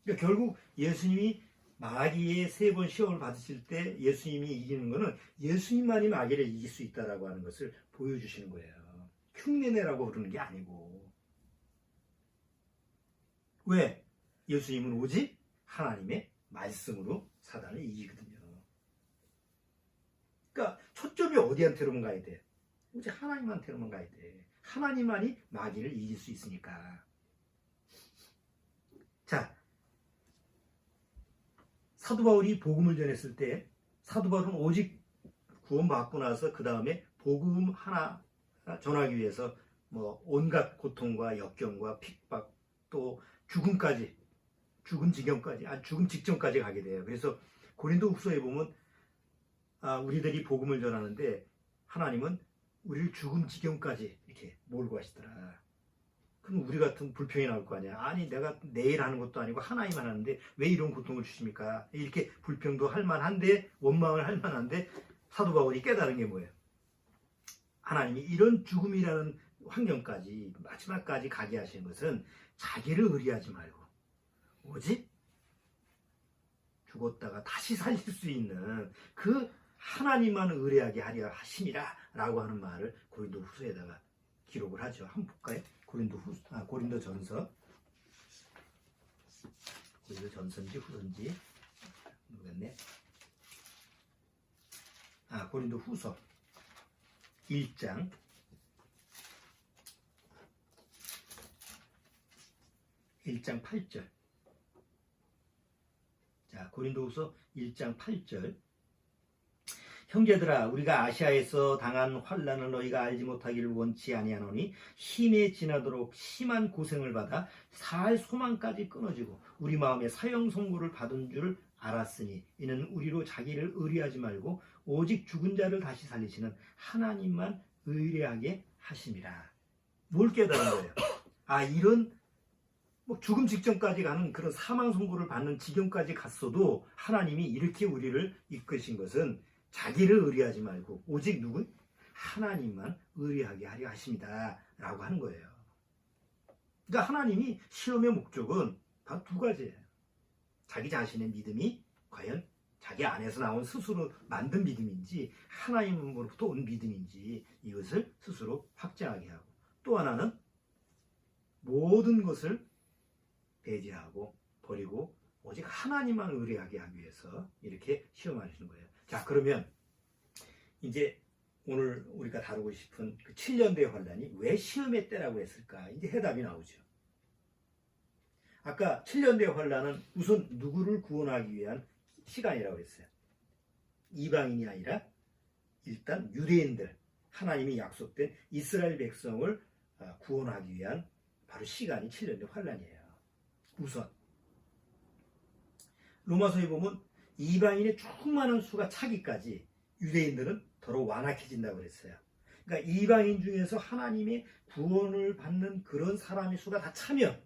그러니까 결국 예수님이 마귀의 3번 시험을 받으실 때 예수님이 이기는 것은 예수님만이 마귀를 이길 수 있다라고 하는 것을 보여주시는 거예요. 흉내내라고 그러는 게 아니고. 왜? 예수님은 오직 하나님의 말씀으로 사단을 이기거든요. 그러니까 초점이 어디한테로만 가야 돼? 오직 하나님한테로만 가야 돼. 하나님만이 마귀를 이길 수 있으니까. 자, 사도 바울이 복음을 전했을 때 사도 바울은 오직 구원받고 나서 그 다음에 복음 하나 전하기 위해서 뭐 온갖 고통과 역경과 핍박 또 죽음까지 죽음 지경까지 죽음 직전까지 가게 돼요. 그래서 고린도 후서에 보면 우리들이 복음을 전하는데 하나님은 우리를 죽음 지경까지 이렇게 몰고 가시더라. 그럼 우리 같은 불평이 나올 거 아니야. 아니 내가 내일 하는 것도 아니고 하나님만 하는데 왜 이런 고통을 주십니까? 이렇게 불평도 할 만한데 원망을 할 만한데 사도 바울이 깨달은 게 뭐예요? 하나님이 이런 죽음이라는 환경까지 마지막까지 가게 하신 것은 자기를 의리하지 말고 오직 죽었다가 다시 살릴 수 있는 그 하나님만 의뢰하게 하려 하심이라 라고 하는 말을 고린도 후서에다가 기록을 하죠. 한번 볼까요? 고린도 전서. 고린도 전서인지 후서인지 모르겠네. 고린도 후서. 1장 8절. 자, 고린도후서 1장 8절. 형제들아, 우리가 아시아에서 당한 환난을 너희가 알지 못하기를 원치 아니하노니 힘에 지나도록 심한 고생을 받아 살 소망까지 끊어지고 우리 마음에 사형 선고를 받은 줄 알았으니 이는 우리로 자기를 의뢰하지 말고 오직 죽은 자를 다시 살리시는 하나님만 의뢰하게 하심이라. 뭘 깨달은 거예요? 아, 이런 죽음 직전까지 가는 그런 사망 선고를 받는 지경까지 갔어도 하나님이 이렇게 우리를 이끄신 것은 자기를 의뢰하지 말고 오직 누구? 하나님만 의뢰하게 하려 하십니다 라고 하는 거예요. 그러니까 하나님이 시험의 목적은 다 두 가지예요. 자기 자신의 믿음이 과연 자기 안에서 나온 스스로 만든 믿음인지 하나님으로부터 온 믿음인지 이것을 스스로 확증하게 하고, 또 하나는 모든 것을 배제하고 버리고 오직 하나님만 의뢰하게 하기 위해서 이렇게 시험하시는 거예요. 자, 그러면 이제 오늘 우리가 다루고 싶은 그 7년대의 환란이 왜 시험의 때라고 했을까? 이제 해답이 나오죠. 아까 7년대의 환란은 우선 누구를 구원하기 위한 시간이라고 했어요. 이방인이 아니라 일단 유대인들, 하나님이 약속된 이스라엘 백성을 구원하기 위한 바로 시간이 7년대 환란이에요. 우선 로마서에 보면 이방인의 충만한 수가 차기까지 유대인들은 더러 완악해진다고 그랬어요. 그러니까 이방인 중에서 하나님의 구원을 받는 그런 사람의 수가 다 차면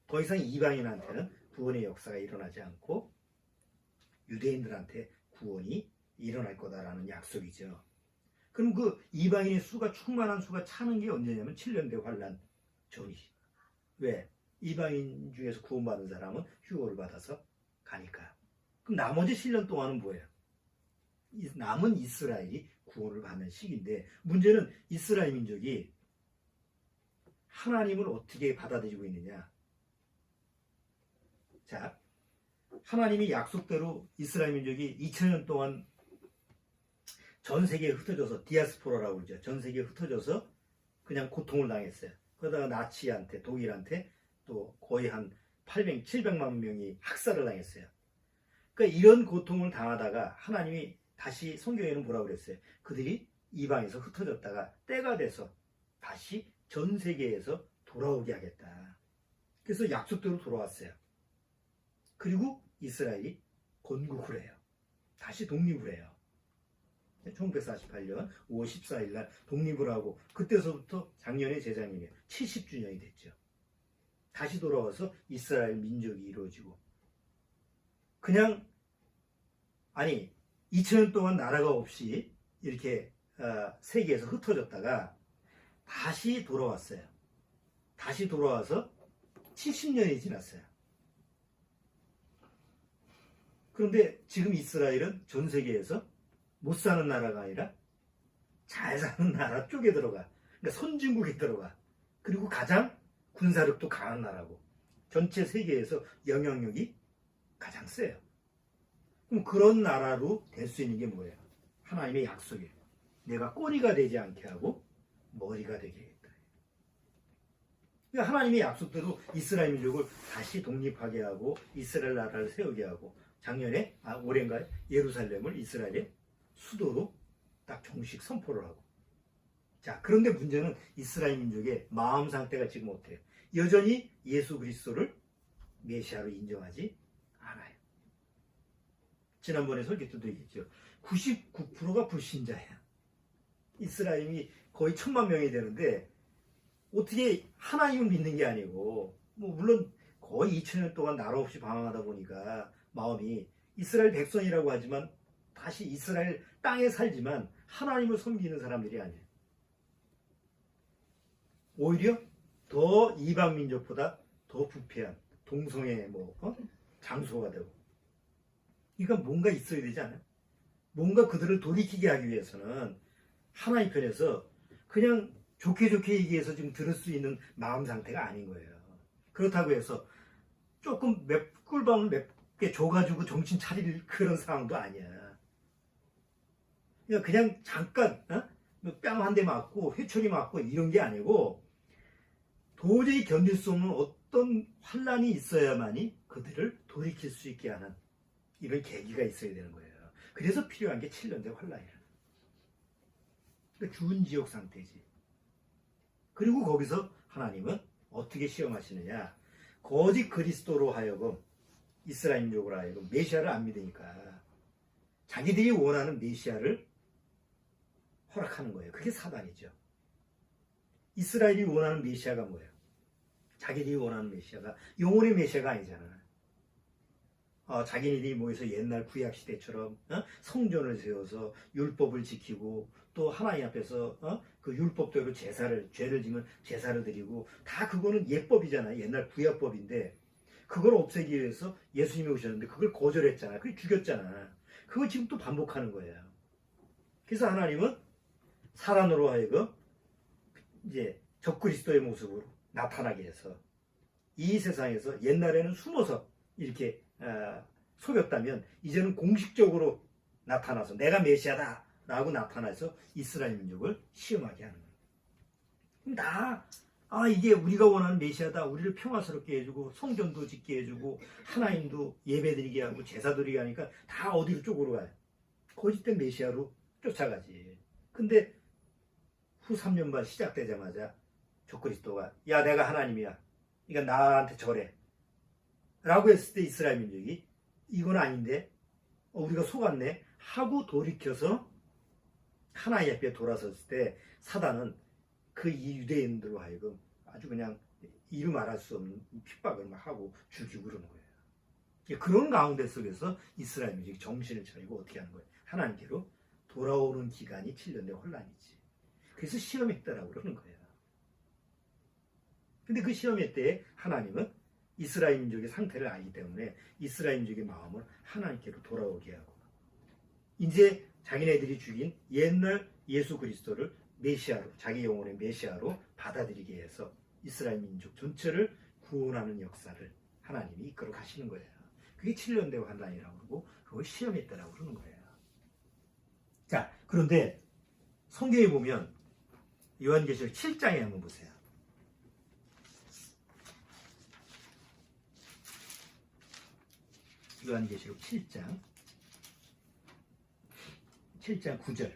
더 이상 이방인한테는 구원의 역사가 일어나지 않고 유대인들한테 구원이 일어날 거다라는 약속이죠. 그럼 그 이방인의 수가 충만한 수가 차는 게 언제냐면 7년대 환란 전이지. 왜? 이방인 중에서 구원받은 사람은 휴거를 받아서 가니까. 그럼 나머지 7년 동안은 뭐예요? 남은 이스라엘이 구원을 받는 시기인데, 문제는 이스라엘 민족이 하나님을 어떻게 받아들이고 있느냐. 자, 하나님이 약속대로 이스라엘 민족이 2000년 동안 전 세계에 흩어져서, 디아스포라라고 그러죠. 전 세계에 흩어져서 그냥 고통을 당했어요. 그러다가 나치한테, 독일한테 또 거의 한 800, 700만 명이 학살을 당했어요. 그러니까 이런 고통을 당하다가 하나님이 다시 성경에는 뭐라고 그랬어요? 그들이 이방에서 흩어졌다가 때가 돼서 다시 전 세계에서 돌아오게 하겠다. 그래서 약속대로 돌아왔어요. 그리고 이스라엘이 건국을 해요. 다시 독립을 해요. 1948년 5월 14일 날 독립을 하고, 그때서부터 작년에 재작년에 70주년이 됐죠. 다시 돌아와서 이스라엘 민족이 이루어지고, 그냥 2000년 동안 나라가 없이 이렇게 세계에서 흩어졌다가 다시 돌아왔어요. 다시 돌아와서 70년이 지났어요. 그런데 지금 이스라엘은 전 세계에서 못 사는 나라가 아니라 잘 사는 나라 쪽에 들어가. 그러니까 선진국에 들어가. 그리고 가장 군사력도 강한 나라고, 전체 세계에서 영향력이 가장 세요. 그럼 그런 나라로 될 수 있는 게 뭐예요? 하나님의 약속이에요. 내가 꼬리가 되지 않게 하고 머리가 되게 하겠다. 그러니까 하나님의 약속대로 이스라엘 민족을 다시 독립하게 하고 이스라엘 나라를 세우게 하고, 작년에 올해인가요? 예루살렘을 이스라엘의 수도로 딱 정식 선포를 하고. 자, 그런데 문제는 이스라엘 민족의 마음 상태가 지금 어때요? 여전히 예수 그리스도를 메시아로 인정하지 않아요. 지난번에 설교 때도 얘기했죠. 99%가 불신자예요. 이스라엘이 거의 1000만 명이 되는데 어떻게 하나님을 믿는 게 아니고, 물론 거의 2000년 동안 나라 없이 방황하다 보니까 마음이 이스라엘 백성이라고 하지만 다시 이스라엘 땅에 살지만 하나님을 섬기는 사람들이 아니에요. 오히려 더 이방 민족보다 더 부패한 동성애 장소가 되고. 그러니까 뭔가 있어야 되지 않아요? 뭔가 그들을 돌이키게 하기 위해서는 하나님 편에서 그냥 좋게 얘기해서 지금 들을 수 있는 마음 상태가 아닌 거예요. 그렇다고 해서 조금 꿀밤을 몇 개 줘가지고 정신 차릴 그런 상황도 아니야. 그냥 잠깐 뺨 한 대 맞고 회초리 맞고 이런 게 아니고 도저히 견딜 수 없는 어떤 환란이 있어야만이 그들을 돌이킬 수 있게 하는 이런 계기가 있어야 되는 거예요. 그래서 필요한 게 7년대 환란이에요. 그러니까 죽은 지옥 상태지. 그리고 거기서 하나님은 어떻게 시험하시느냐. 거짓 그리스도로 하여금 이스라엘민족으로 하여금 메시아를 안 믿으니까 자기들이 원하는 메시아를 허락하는 거예요. 그게 사단이죠. 이스라엘이 원하는 메시아가 뭐예요? 자기들이 원하는 메시아가 영혼의 메시아가 아니잖아. 자기네들이 모여서 옛날 구약시대처럼 성전을 세워서 율법을 지키고 또 하나님 앞에서 그 율법대로 죄를 지면 제사를 드리고 다 그거는 예법이잖아. 옛날 구약법인데 그걸 없애기 위해서 예수님이 오셨는데 그걸 거절했잖아. 그걸 죽였잖아. 그걸 지금 또 반복하는 거예요. 그래서 하나님은 사단으로 하여금 이제 적그리스도의 모습으로 나타나게 해서 이 세상에서 옛날에는 숨어서 이렇게 속였다면 이제는 공식적으로 나타나서 내가 메시아다 라고 나타나서 이스라엘 민족을 시험하게 하는 거예요. 이게 우리가 원하는 메시아다. 우리를 평화스럽게 해주고 성전도 짓게 해주고 하나님도 예배드리게 하고 제사드리게 하니까 다 어디로 쪽으로 가요? 거짓된 메시아로 쫓아가지. 근데 후 3년 반 시작되자마자 적그리스도가 야 내가 하나님이야. 그러니까 나한테 절해. 라고 했을 때 이스라엘 민족이 이건 아닌데 우리가 속았네 하고 돌이켜서 하나님 앞에 돌아섰을 때 사단은 그 이 유대인들로 하여금 아주 그냥 이루 말할 수 없는 핍박을 막 하고 죽이고 그러는 거예요. 그런 가운데 속에서 이스라엘 민족이 정신을 차리고 어떻게 하는 거예요? 하나님께로 돌아오는 기간이 7년의 혼란이지. 그래서 시험의 때라고 그러는 거예요. 근데 그 시험의 때에 하나님은 이스라엘 민족의 상태를 알기 때문에 이스라엘 민족의 마음을 하나님께로 돌아오게 하고 이제 자기네들이 죽인 옛날 예수 그리스도를 메시아로 자기 영혼의 메시아로 받아들이게 해서 이스라엘 민족 전체를 구원하는 역사를 하나님이 이끌어 가시는 거예요. 그게 7년대 환란이라고 그러고 그걸 시험의 때라고 그러는 거예요. 자, 그런데 성경에 보면 요한계시록 7장에 한번 보세요. 요한계시록 7장 9절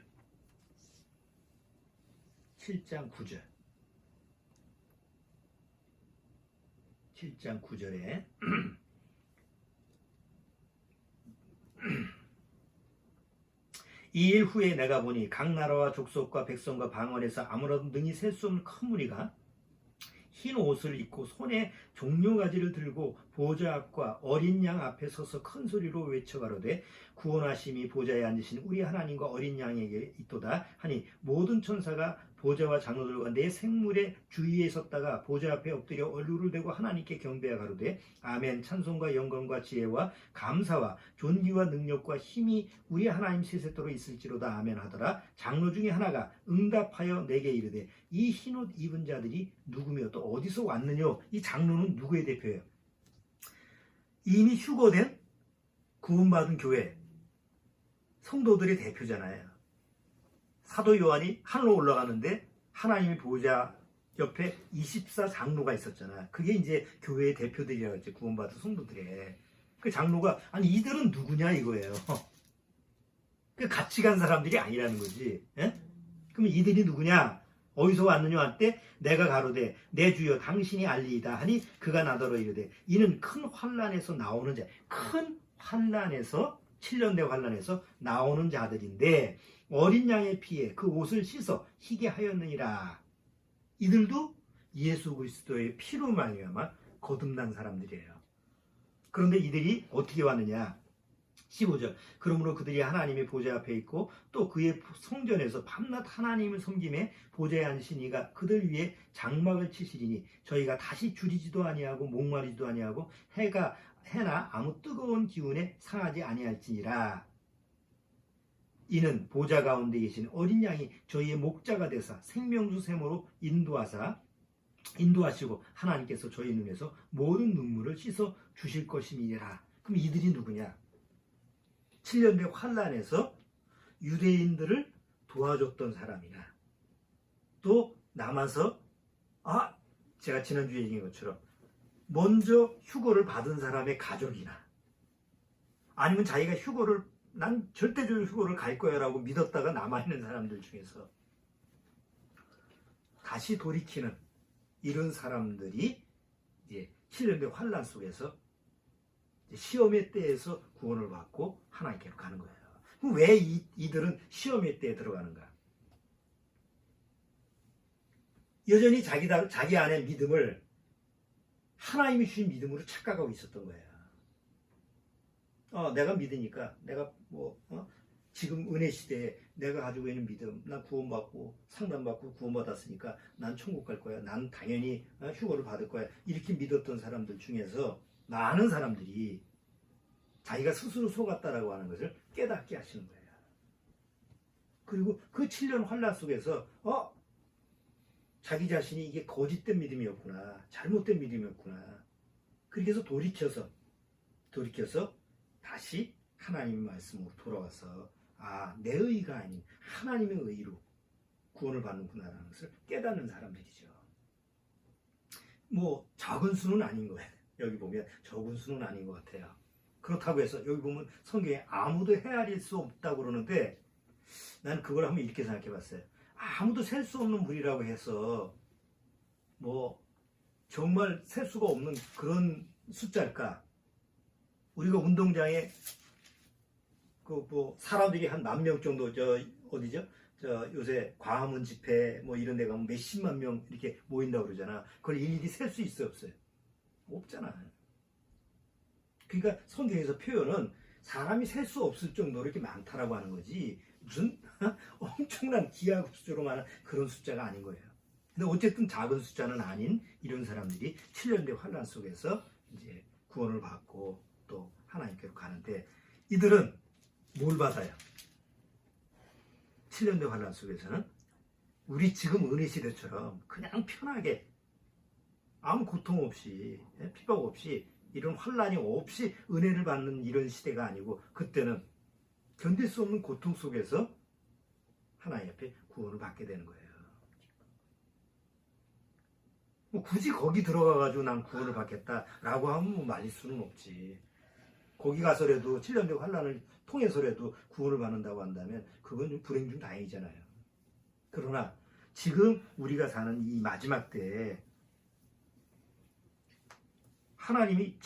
7장 9절에 이 일 후에 내가 보니 각 나라와 족속과 백성과 방언에서 아무라도 능히 셀 수 없는 큰 무리가 흰 옷을 입고 손에 종려가지를 들고 보좌 앞과 어린 양 앞에 서서 큰 소리로 외쳐가로되 구원하심이 보좌에 앉으신 우리 하나님과 어린 양에게 있도다 하니 모든 천사가 보좌와 장로들과 내 생물의 주위에 섰다가 보좌 앞에 엎드려 얼굴을 대고 하나님께 경배하 가로되 아멘. 찬송과 영광과 지혜와 감사와 존귀와 능력과 힘이 우리 하나님 세세토록 있을지로다 아멘 하더라. 장로 중에 하나가 응답하여 내게 이르되 이 흰옷 입은 자들이 누구며 또 어디서 왔느냐. 이 장로는 누구의 대표예요? 이미 휴거된 구원받은 교회 성도들의 대표잖아요. 사도 요한이 하늘로 올라가는데 하나님의 보좌 옆에 24장로가 있었잖아. 그게 이제 교회의 대표들이라고 했지. 구원받은 성도들의. 그 장로가 아니 이들은 누구냐 이거예요. 그 같이 간 사람들이 아니라는 거지. 예? 그럼 이들이 누구냐? 어디서 왔느냐 할 때 내가 가로되 내 주여 당신이 알리이다 하니 그가 나더러 이르되 이는 큰 환란에서 나오는 자. 큰 환란에서 7년대 환란에서 나오는 자들인데 어린 양의 피에 그 옷을 씻어 희게 하였느니라. 이들도 예수 그리스도의 피로 말미암아 거듭난 사람들이에요. 그런데 이들이 어떻게 왔느냐? 15절. 그러므로 그들이 하나님의 보좌 앞에 있고 또 그의 성전에서 밤낮 하나님을 섬김에 보좌에 앉으신 이가 그들 위에 장막을 치시리니 저희가 다시 줄이지도 아니하고 목마르지도 아니하고 해나 아무 뜨거운 기운에 상하지 아니할지니라. 이는 보좌 가운데 계신 어린 양이 저희의 목자가 되사 생명수 샘으로 인도하시고 하나님께서 저희 눈에서 모든 눈물을 씻어 주실 것임이니라. 그럼 이들이 누구냐? 7년대 환란에서 유대인들을 도와줬던 사람이나 또 남아서 제가 지난주에 얘기한 것처럼 먼저 휴거를 받은 사람의 가족이나 아니면 자기가 휴거를 난 절대적으로 휴거를 갈 거야 라고 믿었다가 남아있는 사람들 중에서 다시 돌이키는 이런 사람들이 이제 7년대 환란 속에서 시험의 때에서 구원을 받고 하나님께로 가는 거예요. 그럼 왜 이들은 시험의 때에 들어가는가? 여전히 자기 안의 믿음을 하나님이 주신 믿음으로 착각하고 있었던 거예요. 내가 믿으니까 내가 지금 은혜 시대에 내가 가지고 있는 믿음, 난 구원받고 상담받고 구원받았으니까 난 천국 갈 거야. 난 당연히 휴거를 받을 거야. 이렇게 믿었던 사람들 중에서 많은 사람들이 자기가 스스로 속았다라고 하는 것을 깨닫게 하시는 거예요. 그리고 그 7년 환란 속에서 자기 자신이 이게 거짓된 믿음이었구나. 잘못된 믿음이었구나. 그렇게 해서 돌이켜서 다시 하나님의 말씀으로 돌아와서 내 의가 아닌 하나님의 의로 구원을 받는구나라는 것을 깨닫는 사람들이죠. 적은 수는 아닌 거예요. 여기 보면 적은 수는 아닌 것 같아요. 그렇다고 해서 여기 보면 성경에 아무도 헤아릴 수 없다고 그러는데 난 그걸 한번 이렇게 생각해 봤어요. 아무도 셀 수 없는 물이라고 해서 정말 셀 수가 없는 그런 숫자일까? 우리가 운동장에 사람들이 한 10,000명 정도 어디죠? 요새 광화문 집회 이런 데 가면 몇십만 명 이렇게 모인다고 그러잖아. 그걸 일일이 셀 수 있어요, 없어요? 없잖아. 그러니까 성경에서 표현은 사람이 셀 수 없을 정도로 이렇게 많다라고 하는 거지 무슨 엄청난 기하급수로 많은 그런 숫자가 아닌 거예요. 근데 어쨌든 작은 숫자는 아닌 이런 사람들이 7년대 환란 속에서 이제 구원을 받고 또 하나님께로 가는데 이들은 뭘 받아요? 7년대 환란 속에서는 우리 지금 은혜 시대처럼 그냥 편하게 아무 고통 없이 핍박 없이 이런 환란이 없이 은혜를 받는 이런 시대가 아니고 그때는 견딜 수 없는 고통 속에서 하나님 앞에 구원을 받게 되는 거예요. 굳이 거기 들어가가지고 난 구원을 받겠다라고 하면 말릴 수는 없지. 거기 가서라도 7년대 환란을 통해서라도 구원을 받는다고 한다면 그건 좀 불행 중 다행이잖아요. 그러나 지금 우리가 사는 이 마지막 때에 하나님이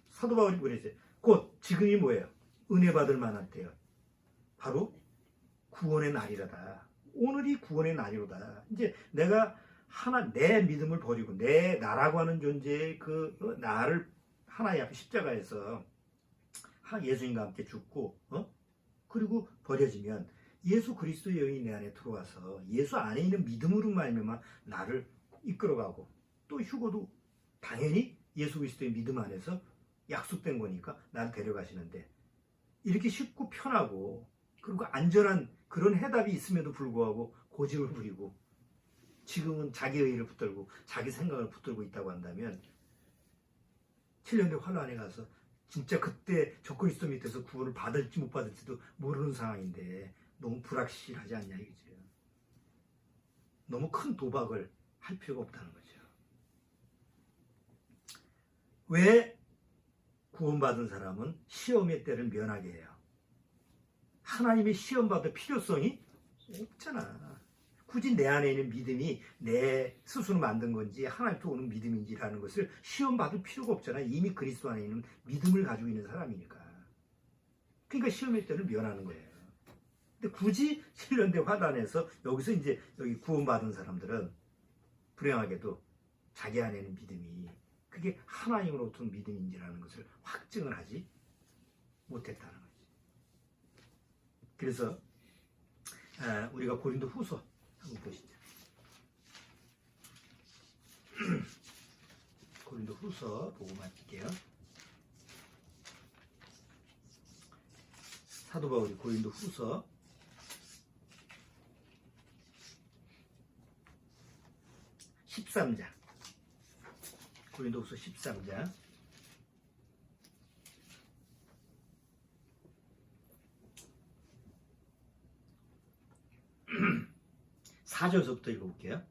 사도 바울이 그랬어요. 곧 지금이 뭐예요? 은혜 받을 만한 때요. 바로 구원의 날이라다. 오늘이 구원의 날이로다. 이제 내가 내 믿음을 버리고 내 나라고 하는 존재의 그 나를 하나님 앞에 십자가에서 예수님과 함께 죽고 그리고 버려지면 예수 그리스도의 영이 내 안에 들어와서 예수 안에 있는 믿음으로 말미암아 나를 이끌어가고 또 휴거도 당연히 예수 그리스도의 믿음 안에서 약속된 거니까 나를 데려가시는데 이렇게 쉽고 편하고 그리고 안전한 그런 해답이 있음에도 불구하고 고집을 부리고 지금은 자기 의의를 붙들고 자기 생각을 붙들고 있다고 한다면 7년대 환란에 가서 진짜 그때 적그리스도 밑에서 구원을 받을지 못 받을지도 모르는 상황인데 너무 불확실하지 않냐 이거죠. 너무 큰 도박을 할 필요가 없다는 거죠. 왜 구원받은 사람은 시험의 때를 면하게 해요? 하나님의 시험받을 필요성이 없잖아. 굳이 내 안에 있는 믿음이 내 스스로 만든 건지 하나님부터 오는 믿음인지라는 것을 시험받을 필요가 없잖아. 이미 그리스도 안에 있는 믿음을 가지고 있는 사람이니까. 그러니까 시험의 때를 면하는 거예요. 근데 굳이 7년대 환란에서 여기서 이제 여기 구원받은 사람들은 불행하게도 자기 안에 있는 믿음이 그게 하나님으로부터 믿음인지라는 것을 확증을 하지 못했다는 거지. 그래서 우리가 고린도 후서 한번 보시죠. 고린도 후서 보고 마칠게요. 사도 바울이 고린도 후서 13장 고린도후서 13장 4절서부터 읽어볼게요.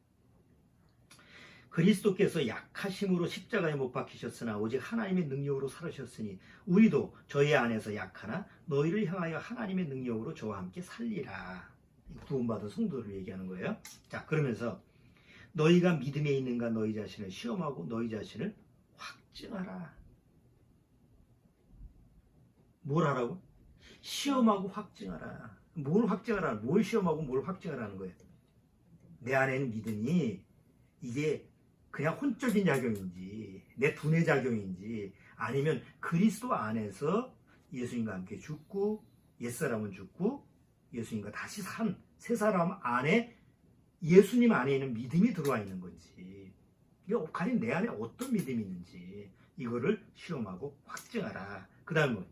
그리스도께서 약하심으로 십자가에 못 박히셨으나 오직 하나님의 능력으로 살으셨으니 우리도 저희 안에서 약하나 너희를 향하여 하나님의 능력으로 저와 함께 살리라. 구원받은 성도를 얘기하는 거예요. 자, 그러면서 너희가 믿음에 있는가 너희 자신을 시험하고 너희 자신을 확증하라. 뭘 하라고? 시험하고 확증하라. 뭘 확증하라? 뭘 시험하고 뭘 확증하라는 거예요? 내 안에 있는 믿음이 이게 그냥 혼적인 작용인지 내 두뇌 작용인지 아니면 그리스도 안에서 예수님과 함께 죽고 옛사람은 죽고 예수님과 다시 산 새 사람 안에 예수님 안에 있는 믿음이 들어와 있는 건지 이게 과연 내 안에 어떤 믿음이 있는지 이거를 시험하고 확증하라. 그 다음은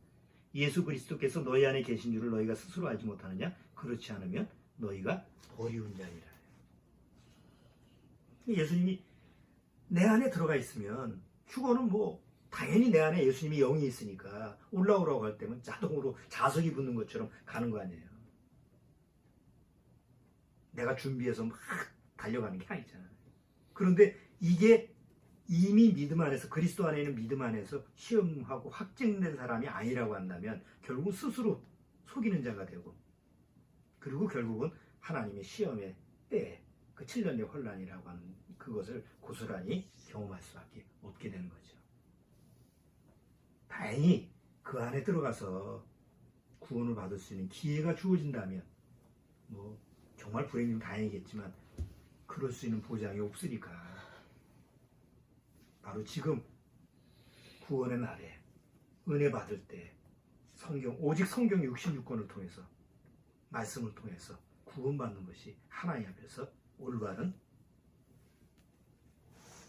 예수 그리스도께서 너희 안에 계신 줄을 너희가 스스로 알지 못하느냐? 그렇지 않으면 너희가 버리운 자니라. 예수님이 내 안에 들어가 있으면 휴거는 뭐 당연히 내 안에 예수님이 영이 있으니까 올라오라고 할 때면 자동으로 자석이 붙는 것처럼 가는 거 아니에요. 내가 준비해서 막 달려가는 게 아니잖아요. 그런데 이게 이미 믿음 안에서 그리스도 안에 있는 믿음 안에서 시험하고 확증된 사람이 아니라고 한다면 결국 스스로 속이는 자가 되고 그리고 결국은 하나님의 시험의 때에 그 7년의 혼란이라고 하는 그것을 고스란히 경험할 수밖에 없게 되는 거죠. 다행히 그 안에 들어가서 구원을 받을 수 있는 기회가 주어진다면 뭐 정말 불행이면 다행이겠지만 그럴 수 있는 보장이 없으니까 바로 지금 구원의 날에 은혜 받을 때 오직 성경 66권을 통해서 말씀을 통해서 구원받는 것이 하나님 앞에서 올바른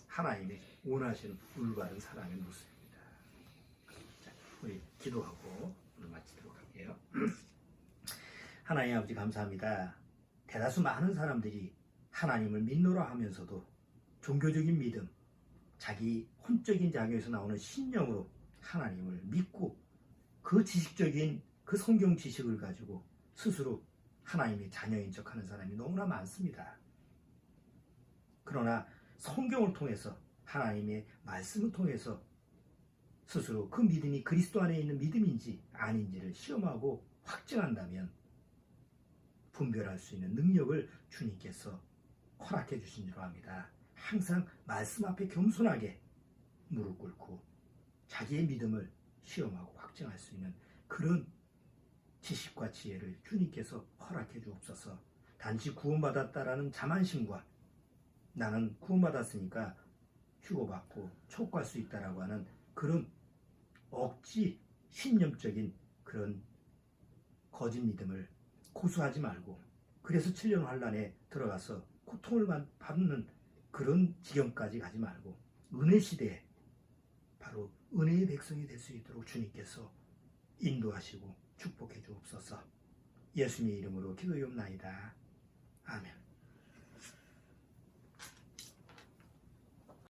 하나님의 원하시는 올바른 사랑의 모습입니다. 자, 우리 기도하고 오늘 마치도록 할게요. 하나님 아버지 감사합니다. 대다수 많은 사람들이 하나님을 믿노라 하면서도 종교적인 믿음, 자기 혼적인 자격에서 나오는 신념으로 하나님을 믿고 그 지식적인 그 성경 지식을 가지고 스스로 하나님의 자녀인 척하는 사람이 너무나 많습니다. 그러나 성경을 통해서 하나님의 말씀을 통해서 스스로 그 믿음이 그리스도 안에 있는 믿음인지 아닌지를 시험하고 확증한다면 분별할 수 있는 능력을 주님께서 허락해 주신 줄 압니다. 항상 말씀 앞에 겸손하게 무릎 꿇고 자기의 믿음을 시험하고 확증할 수 있는 그런 지식과 지혜를 주님께서 허락해 주옵소서. 단지 구원받았다라는 자만심과 나는 구원받았으니까 휴거받고 촉구할 수 있다라고 하는 그런 억지 신념적인 그런 거짓 믿음을 고수하지 말고 그래서 7년 환란에 들어가서 고통을 받는 그런 지경까지 가지 말고 은혜 시대에 바로 은혜의 백성이 될 수 있도록 주님께서 인도하시고 축복해 주옵소서. 예수님의 이름으로 기도하옵나이다. 아멘.